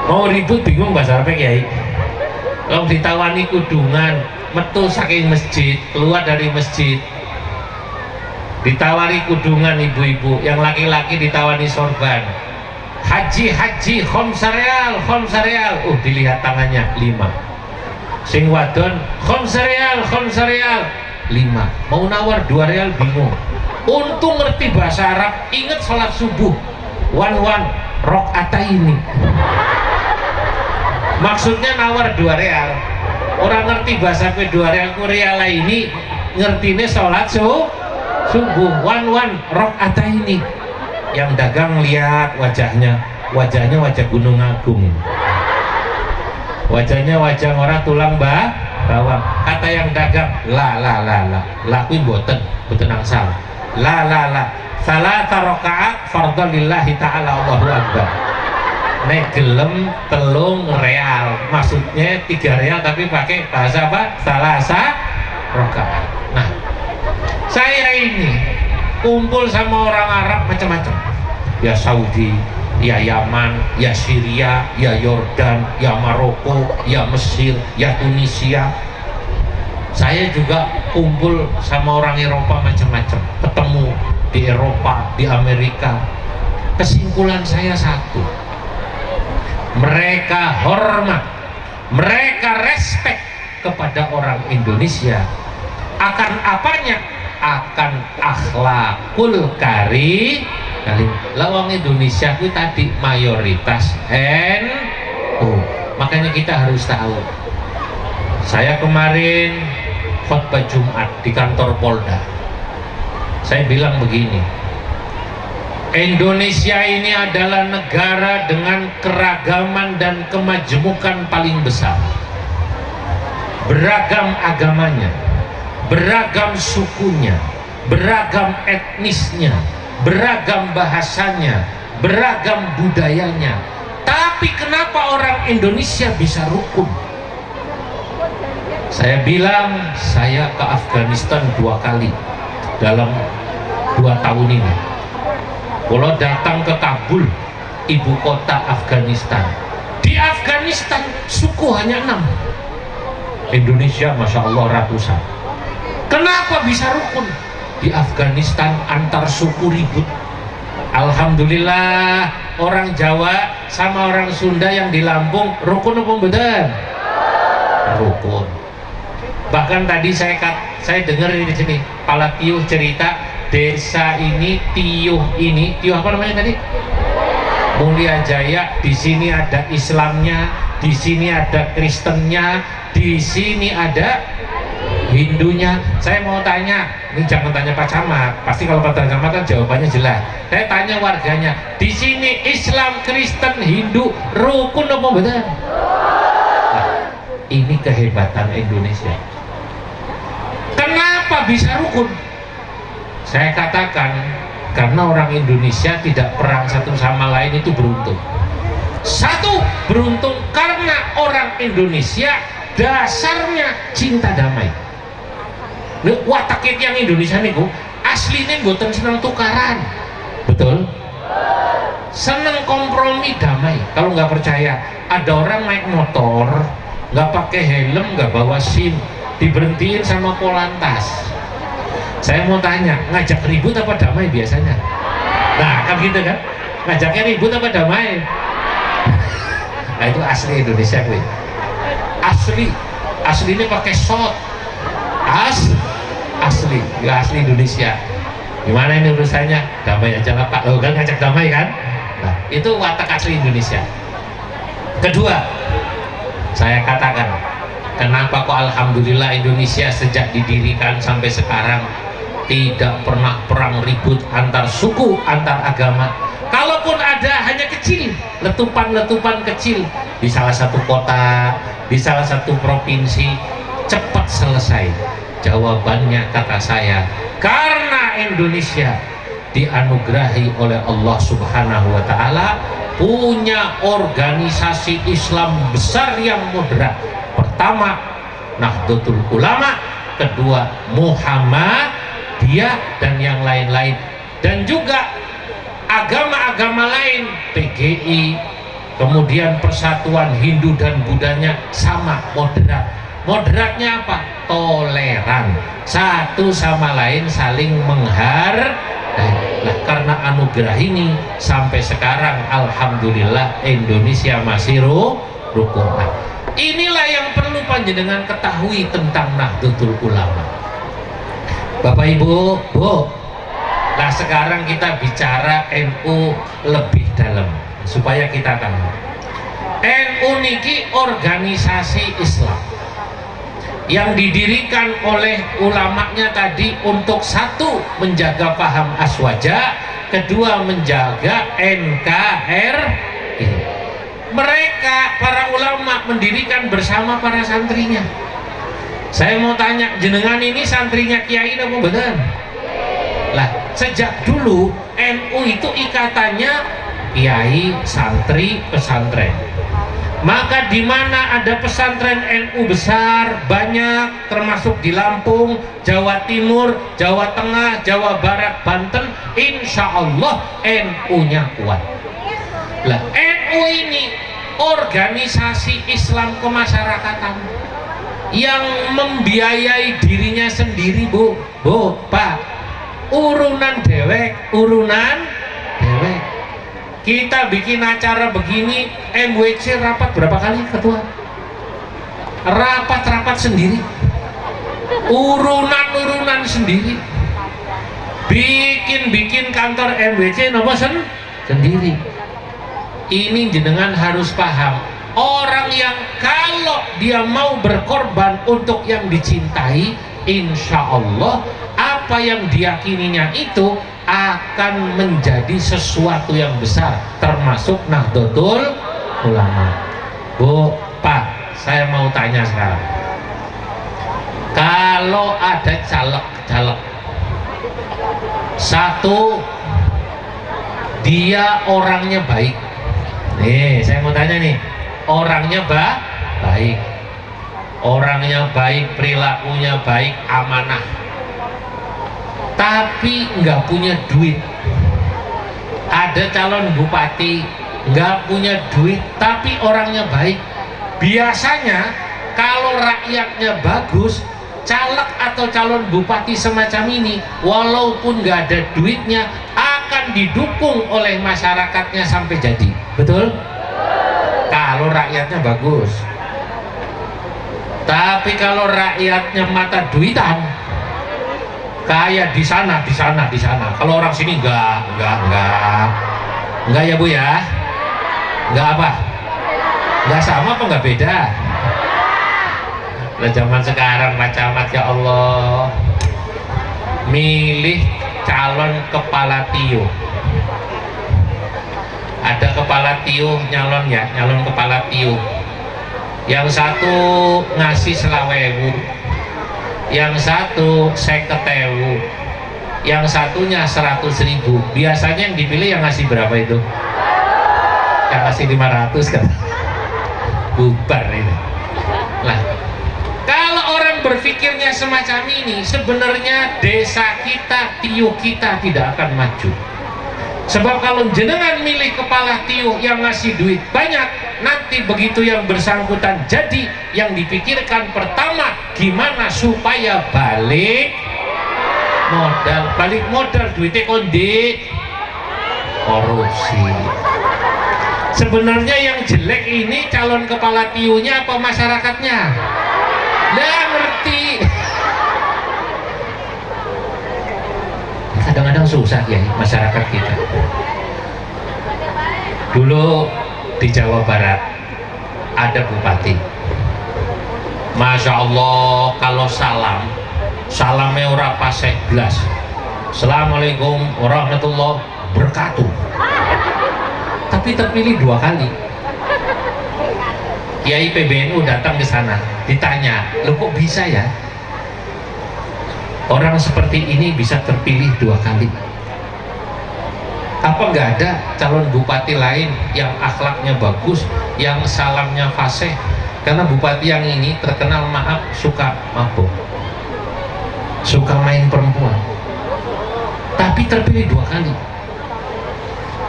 Speaker 1: Mau ribut bingung bahasa Arab Kiai. Kalau ditawani kudungan, metu saking masjid, keluar dari masjid, ditawari kudungan ibu-ibu, yang laki-laki ditawani sorban. Haji khomsa real. Dilihat tangannya 5. Sing wadon khomsa real 5. Mau nawar 2 real bingung. Untung ngerti bahasa Arab, inget sholat subuh. One rakaataini. Maksudnya nawar 2 real. Orang ngerti bahasa Arab 2 real ku real ini ngertine sholat subuh. One rakaataini. Yang dagang lihat wajahnya wajah Gunung Agung. Wajahnya wajah orang tulang bawang. Kata yang dagang, la kuwi boten angsal. La. Salasa rakaat fardhu lillahi ta'ala, Allahu akbar. Nek gelem 3 real. Maksudnya 3 real tapi pakai bahasa apa? Salasa rakaat. Nah, saya ini kumpul sama orang Arab macam-macam. Ya Saudi, ya Yaman, ya Syria, ya Yordan, ya Maroko, ya Mesir, ya Tunisia. Saya juga kumpul sama orang Eropa macam-macam, ketemu di Eropa, di Amerika. Kesimpulan saya satu, mereka hormat, mereka respect kepada orang Indonesia. Akan apanya? Akan akhlakul karim. Lawang Indonesia itu tadi mayoritas NU. Makanya kita harus tahu. Saya kemarin khutbah Jumat di kantor Polda. Saya bilang begini, Indonesia ini adalah negara dengan keragaman dan kemajmukan paling besar. Beragam agamanya, beragam sukunya, beragam etnisnya, beragam bahasanya, beragam budayanya. Tapi kenapa orang Indonesia bisa rukun? Saya bilang, saya ke Afghanistan 2 kali dalam 2 tahun ini. Kalau datang ke Kabul, ibu kota Afghanistan. Di Afghanistan suku hanya 6, Indonesia Masya Allah ratusan. Kenapa bisa rukun? Di Afghanistan antar suku ribut. Alhamdulillah orang Jawa sama orang Sunda yang di Lampung rukun apa bener? Rukun. Bahkan tadi saya dengar di sini Pala Tiuh cerita desa ini Tiuh apa namanya tadi? Mulia Jaya. Di sini ada Islamnya, di sini ada Kristennya, di sini ada Hindunya. Saya mau tanya, ini jangan tanya Pak Camat, pasti kalau Pak Camat kan jawabannya jelas. Saya tanya warganya, di sini Islam, Kristen, Hindu rukun apa betul? Nah, ini kehebatan Indonesia. Kenapa bisa rukun? Saya katakan karena orang Indonesia tidak perang satu sama lain itu beruntung. Satu, beruntung karena orang Indonesia dasarnya cinta damai. Watakit yang Indonesia niku aslinya mboten seneng tukaran, betul? Seneng kompromi damai. Kalau nggak percaya, ada orang naik motor nggak pakai helm, nggak bawa SIM, diberhentiin sama Polantas. Saya mau tanya, ngajak ribut apa damai biasanya? Nah kan gitu kan, ngajaknya ribut apa damai? Nah itu asli Indonesia gue. Asli ini pakai shot, asli, ya asli Indonesia. Gimana ini urusannya? Damai aja lah Pak. Lo kan ngajak damai kan? Nah itu watak asli Indonesia. Kedua, saya katakan, kenapa kok alhamdulillah Indonesia sejak didirikan sampai sekarang tidak pernah perang ribut antar suku, antar agama. Kalaupun ada hanya kecil, letupan-letupan kecil di salah satu kota, di salah satu provinsi, cepat selesai. Jawabannya kata saya, karena Indonesia dianugerahi oleh Allah Subhanahu wa Ta'ala punya organisasi Islam besar yang moderat. Pertama, Nahdlatul Ulama, kedua Muhammadiyah dan yang lain-lain, dan juga agama-agama lain, PGI, kemudian Persatuan Hindu dan Budanya sama moderat. Moderatnya apa? Toleran, satu sama lain saling menghargai. Nah, karena anugerah ini sampai sekarang alhamdulillah Indonesia masih rukun. Nah, inilah yang perlu panjenengan ketahui tentang Nahdlatul Ulama. Bapak Ibu, Bu. Nah sekarang kita bicara NU lebih dalam supaya kita tahu. NU niki organisasi Islam yang didirikan oleh ulamanya tadi untuk satu menjaga paham aswaja, kedua menjaga NKRI. Mereka para ulama mendirikan bersama para santrinya. Saya mau tanya, jenengan ini santrinya kiai apa benar? Lah, sejak dulu NU itu ikatannya kiai, santri, pesantren. Maka di mana ada pesantren NU besar banyak, termasuk di Lampung, Jawa Timur, Jawa Tengah, Jawa Barat, Banten, insya Allah NU-nya kuat. Lah, NU ini organisasi Islam kemasyarakatan yang membiayai dirinya sendiri, Bu, Pak. Urunan dewek. Kita bikin acara begini, MWC rapat berapa kali ketua? Rapat sendiri, urunan sendiri, bikin kantor MWC nomor sendiri. Ini jenengan harus paham, orang yang kalau dia mau berkorban untuk yang dicintai, insya Allah apa yang diyakininya itu akan menjadi sesuatu yang besar, termasuk Nahdlatul Ulama. Bu, Pak, saya mau tanya sekarang, kalau ada caleg satu, dia orangnya baik, nih saya mau tanya nih, orangnya baik, perilakunya baik, amanah, tapi nggak punya duit. Ada calon bupati, nggak punya duit tapi orangnya baik. Biasanya kalau rakyatnya bagus, caleg atau calon bupati semacam ini walaupun nggak ada duitnya akan didukung oleh masyarakatnya sampai jadi. Betul? Kalau rakyatnya bagus. Tapi kalau rakyatnya mata duitan, kayak di sana. Kalau orang sini enggak ya Bu ya? Enggak apa? Enggak sama apa enggak beda? Lah zaman sekarang macamat ya Allah. Milih calon kepala tio. Ada kepala tio nyalon kepala tio. Yang satu ngasih 20.000, yang satu 50.000, yang satunya 100.000. Biasanya yang dipilih yang ngasih berapa itu? Yang ngasih 500 kan? Bubar ini. Lah, kalau orang berpikirnya semacam ini, sebenarnya desa kita, tio kita tidak akan maju. Sebab kalau jenengan milih kepala tio yang ngasih duit banyak, nanti begitu yang bersangkutan jadi, yang dipikirkan pertama gimana supaya balik modal duitnya kondi korupsi. Sebenarnya yang jelek ini calon kepala tionya apa masyarakatnya? Nggak ngerti. Kadang-kadang susah ya masyarakat kita. Dulu di Jawa Barat ada bupati, Masya Allah, kalau salamnya ora paseh blas. Assalamualaikum warahmatullahi wabarakatuh. Tapi terpilih 2 kali. Kiai PBNU datang ke sana, ditanya, "Loh kok bisa ya? Orang seperti ini bisa terpilih 2 kali. Apa nggak ada calon bupati lain yang akhlaknya bagus, yang salamnya fasih?" Karena bupati yang ini terkenal suka mabuk, suka main perempuan, tapi terpilih 2 kali.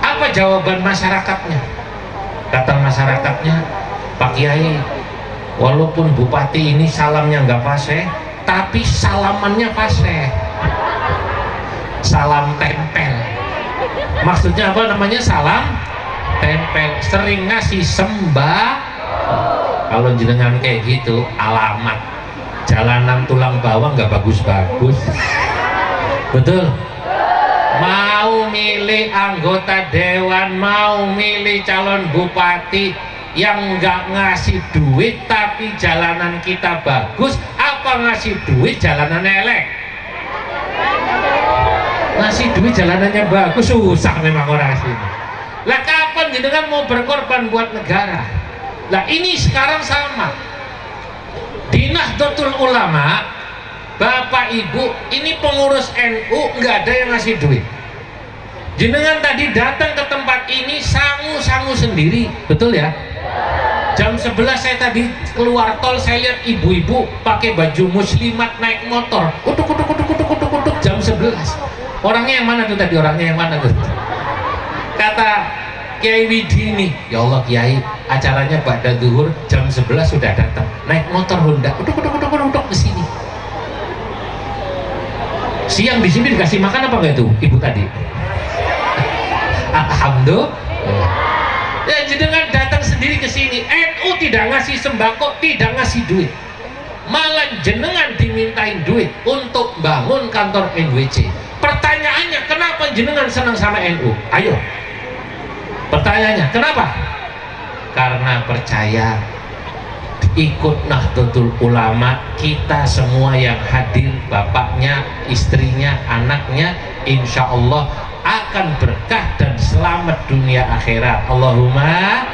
Speaker 1: Apa jawaban masyarakatnya? Kata masyarakatnya, "Pak Kiai, walaupun bupati ini salamnya nggak fasih, tapi salamannya fasih. Salam tempel." Maksudnya apa namanya salam tempel? Sering ngasih Kalau jenengan kayak gitu, alamat jalanan tulang bawang nggak bagus-bagus. Betul? Mau milih anggota dewan, mau milih calon bupati yang nggak ngasih duit tapi jalanan kita bagus, apa ngasih duit jalanan elek? Ngasih duit jalanannya bagus, susah memang orang sini. Lah kapan jenengan mau berkorban buat negara? Lah ini sekarang sama di Nahdlatul Ulama, Bapak Ibu, ini pengurus NU nggak ada yang ngasih duit. Jenengan tadi datang ke tempat ini sangu sendiri, betul ya? Jam 11 saya tadi keluar tol, saya lihat ibu-ibu pakai baju muslimat naik motor, utuk jam 11. Orangnya yang mana tuh tadi? Orangnya yang mana tuh? Kata Kiai Widi ini, "Ya Allah Kiai, acaranya pada zuhur jam 11 sudah datang, naik motor Honda, utuk ke sini." Siang di sini dikasih makan apa enggak tuh ibu tadi? Alhamdulillah. Ya jenengan datang sendiri ke sini, NU tidak ngasih sembako, tidak ngasih duit, malah jenengan dimintain duit untuk bangun kantor NWC. Pertanyaannya, kenapa jenengan senang sama NU? Ayo, pertanyaannya, kenapa? Karena percaya ikut Nahdlatul Ulama, kita semua yang hadir, bapaknya, istrinya, anaknya, insya Allah akan berkah dan selamat dunia akhirat. Allahumma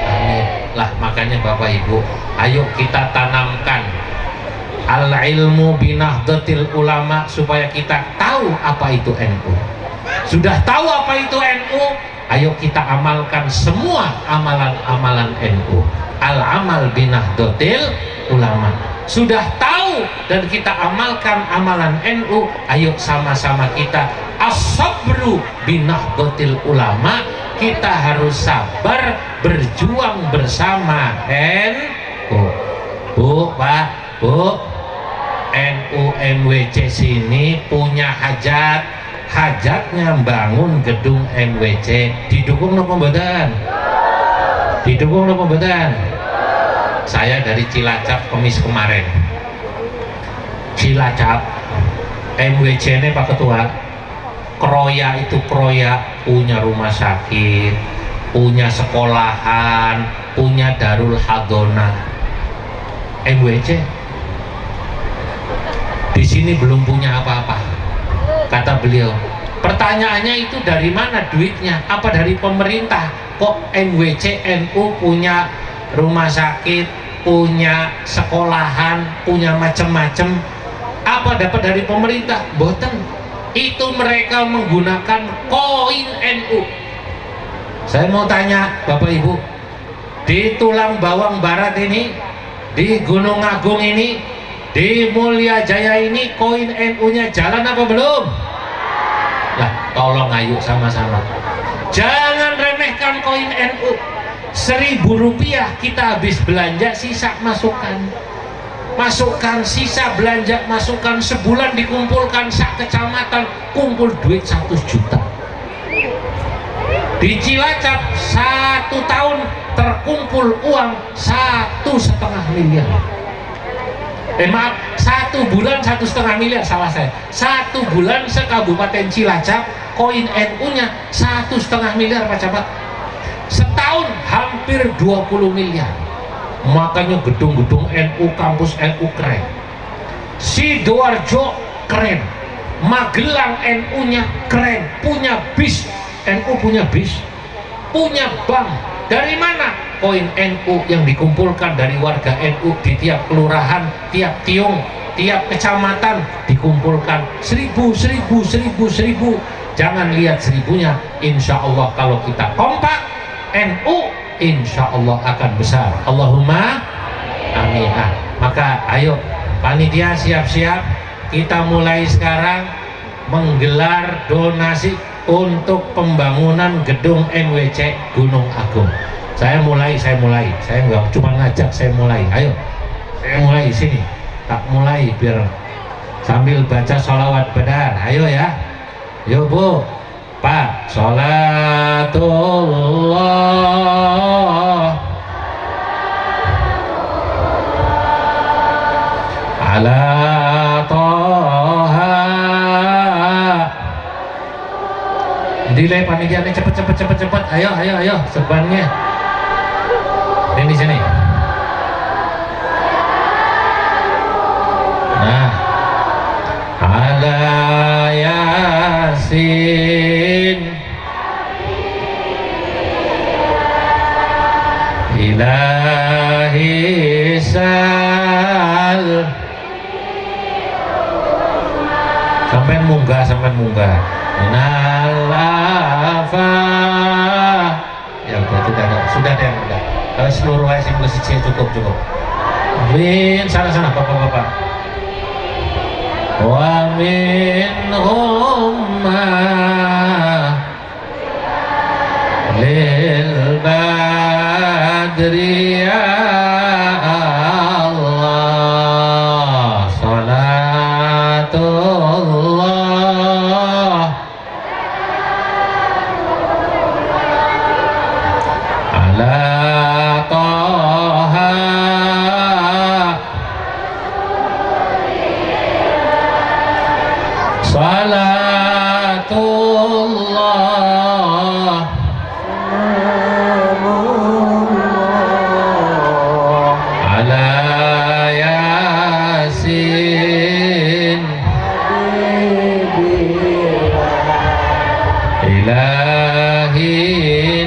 Speaker 1: amin. Lah makanya Bapak Ibu, ayo kita tanamkan al-ilmu binahdlatil ulama supaya kita tahu apa itu NU. Sudah tahu apa itu NU, ayo kita amalkan semua amalan-amalan NU. Al-amal binahdlatil ulama. Sudah tahu dan kita amalkan amalan NU, ayo sama-sama kita as-sabru binahdlatil ulama, kita harus sabar berjuang bersama. Bu, Pak, Bu, NU NWC sini punya hajatnya bangun gedung NWC. Didukung napa mboten? Didukung napa mboten? Saya dari Cilacap Kemis kemarin. Cilacap MWC ini Pak Ketua, Kroya itu Kroya punya rumah sakit, punya sekolahan, punya Darul Hadonah. MWC di sini belum punya apa-apa, kata beliau. Pertanyaannya itu dari mana duitnya? Apa dari pemerintah? Kok MWC NU punya rumah sakit, punya sekolahan, punya macam-macam? Apa dapat dari pemerintah? Boten. Itu mereka menggunakan koin NU. Saya mau tanya Bapak Ibu, di Tulang Bawang Barat ini, di Gunung Agung ini, di Mulya Jaya ini, koin NU-nya jalan apa belum? Lah, tolong ayo sama-sama. Jangan remehkan koin NU. 1.000 rupiah kita habis belanja, sisa masukkan sisa belanja, masukkan, sebulan dikumpulkan sak kecamatan, kumpul duit 1 juta. Di Cilacap 1 tahun terkumpul uang 1,5 miliar. Maaf, 1 bulan 1,5 miliar, salah saya. 1 bulan sekabupaten Cilacap koin NU-nya 1,5 miliar Pak Camat. Setahun hampir 20 miliar. Makanya gedung-gedung NU, kampus NU keren. Sidoarjo keren. Magelang NU-nya keren, punya bis. NU punya bis, punya bank. Dari mana? Koin NU yang dikumpulkan dari warga NU di tiap kelurahan, tiap tiung, tiap kecamatan dikumpulkan 1.000. Jangan lihat 1.000-nya. Insya Allah kalau kita kompak NU, insya Allah akan besar. Allahumma amin. Maka ayo panitia siap-siap, kita mulai sekarang menggelar donasi untuk pembangunan gedung MWC Gunung Agung. Saya mulai, saya nggak cuma ngajak, saya mulai. Ayo, saya mulai sini, tak mulai biar sambil baca sholawat badar. Ayo ya, yuk Bu, Pak, sholatullah ala toha. Delay panitianya, cepet. Ayo, sebannya. Ini di sini. Nah, ala yasin ilahi sal. Sampai munggah. Nalafa. Ya udah, sudah. Kalau seluruh ayat musik cukup. Min sana bapak. Wa minhum lil badri ya Allah salatullah ala toha salatullah ala yasin ilahi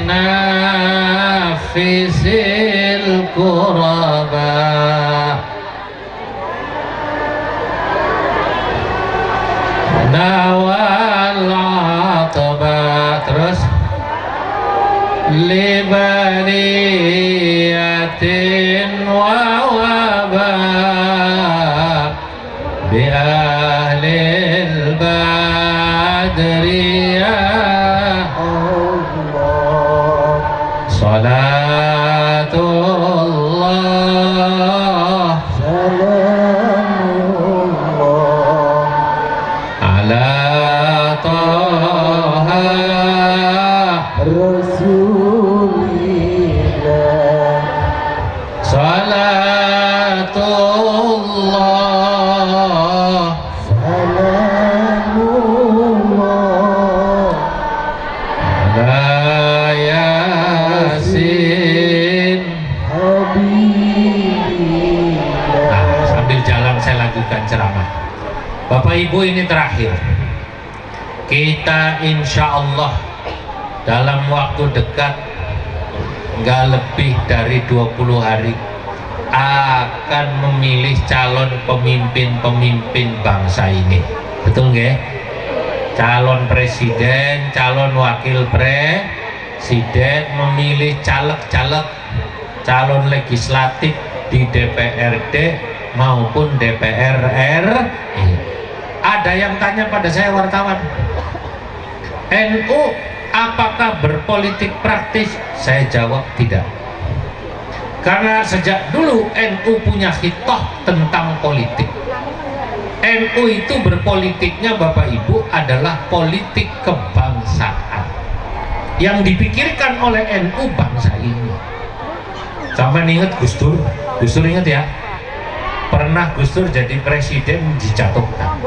Speaker 1: nafisil kuraba nawal atba. Terus libaniyatin wa waba bi ahlil badri ya Allah Salatullah
Speaker 2: Salamullah
Speaker 1: ala Yasin. Nah, sambil jalan saya lakukan ceramah. Bapak Ibu, ini terakhir. Kita insya Allah dalam waktu dekat, nggak lebih dari 20 hari, akan memilih calon pemimpin-pemimpin bangsa ini. Betul nggak? Calon presiden, calon wakil presiden, memilih caleg-caleg, calon legislatif di DPRD maupun DPR RI. Ada yang tanya pada saya, wartawan, NU apakah berpolitik praktis? Saya jawab tidak. Karena sejak dulu NU punya hitoh tentang politik. NU itu berpolitiknya, Bapak Ibu, adalah politik kebangsaan. Yang dipikirkan oleh NU bangsa ini. Sampai ingat Gus Dur? Gus Dur ingat ya? Pernah Gus Dur jadi presiden dijatuhkan.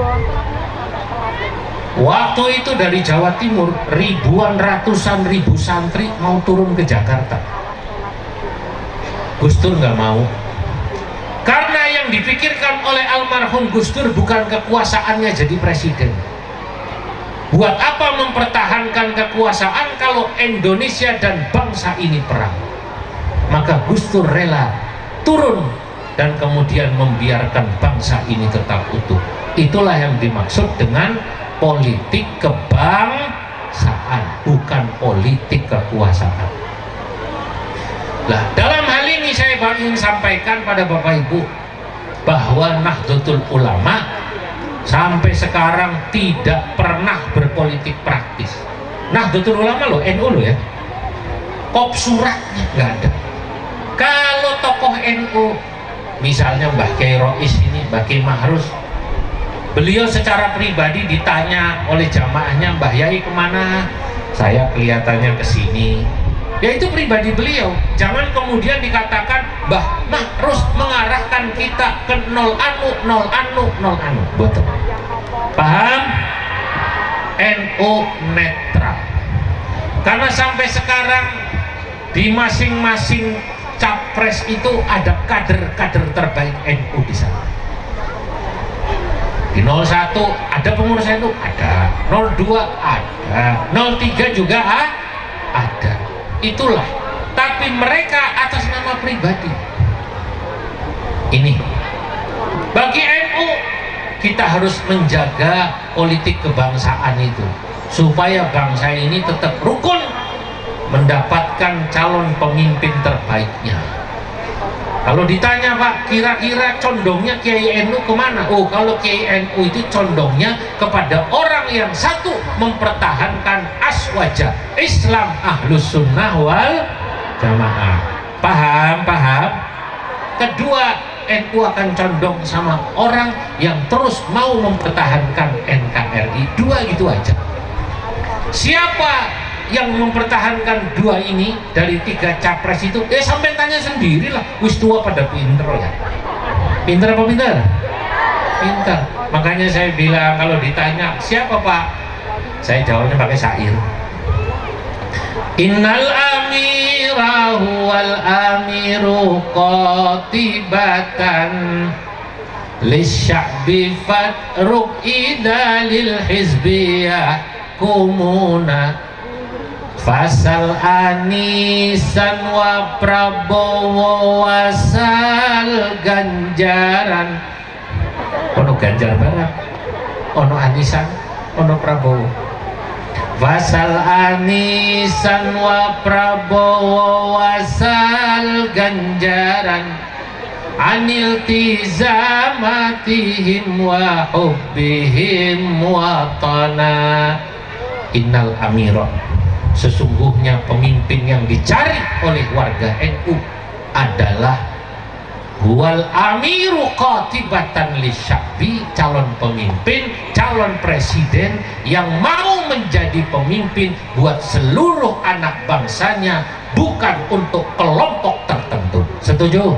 Speaker 1: Waktu itu dari Jawa Timur ribuan, ratusan ribu santri mau turun ke Jakarta. Gus Dur nggak mau. Karena yang dipikirkan oleh almarhum Gus Dur bukan kekuasaannya jadi presiden. Buat apa mempertahankan kekuasaan kalau Indonesia dan bangsa ini perang? Maka Gus Dur rela turun dan kemudian membiarkan bangsa ini tetap utuh. Itulah yang dimaksud dengan politik kebangsaan, bukan politik kekuasaan. Nah, dalam hal ini saya ingin sampaikan pada Bapak Ibu bahwa Nahdlatul Ulama sampai sekarang tidak pernah berpolitik praktis. Nahdlatul Ulama loh, NU loh ya, kop suratnya nggak ada. Kalau tokoh NU misalnya Mbah Kiai Rois ini, Mbah Kiai Mahrus, beliau secara pribadi ditanya oleh jamaahnya, Mbah Yai kemana? Saya kelihatannya ke sini. Ya itu pribadi beliau. Jangan kemudian dikatakan Mbah Mahrus mengarahkan kita ke nol anu. Betul. Paham? NU netral. Karena sampai sekarang di masing-masing capres itu ada kader-kader terbaik NU di sana. Di 01 ada pengurus NU, ada. 02 ada. 03 juga ada. Itulah. Tapi mereka atas nama pribadi. Ini bagi NU, kita harus menjaga politik kebangsaan itu supaya bangsa ini tetap rukun mendapatkan calon pemimpin terbaiknya. Kalau ditanya Pak, kira-kira condongnya Kiai NU kemana? Oh, kalau Kiai NU itu condongnya kepada orang yang satu mempertahankan aswaja Islam Ahlus Sunnah wal Jamaah. Paham? Kedua, NU akan condong sama orang yang terus mau mempertahankan NKRI. Dua gitu aja. Siapa yang mempertahankan dua ini dari tiga capres itu? Sampai tanya sendirilah. Wis tua pada pinter ya. Pinter apa pinter? Pinter. Makanya saya bilang kalau ditanya siapa Pak, saya jawabnya pakai syair. Innal amira huwal amiru qatibatan lisya'bi fatruk idalil hizbiyah kumuna fasal anisan wa prabowo wasal ganjaran. Ono ganjar barang, ono anisan, ono prabowo. Fasal anisan wa prabowo wasal ganjaran anil tizamatihim wa hubbihim watana. Innal amira, sesungguhnya pemimpin yang dicari oleh warga NU adalah huwal amiru qatibatan lisya'bi, calon pemimpin, calon presiden yang mau menjadi pemimpin buat seluruh anak bangsanya, bukan untuk kelompok tertentu. Setuju?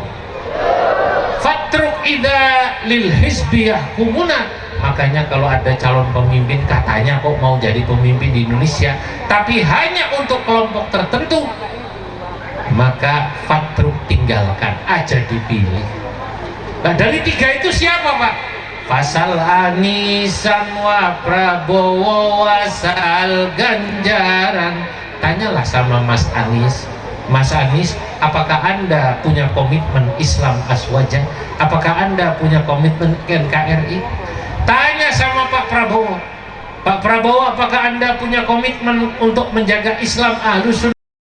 Speaker 1: idza lil hizbi yahkumuna. Makanya kalau ada calon pemimpin katanya kok mau jadi pemimpin di Indonesia, tapi hanya untuk kelompok tertentu, maka fatruk tinggalkan aja dipilih. Nah dari tiga itu siapa Pak? Fasal Anisan wa Prabowo wasal Ganjaran. Tanyalah sama Mas Anies. Mas Anies, apakah Anda punya komitmen Islam Aswaja? Apakah Anda punya komitmen NKRI? Tanya sama Pak Prabowo. Pak Prabowo, apakah Anda punya komitmen untuk menjaga Islam Ahlus Sunnah?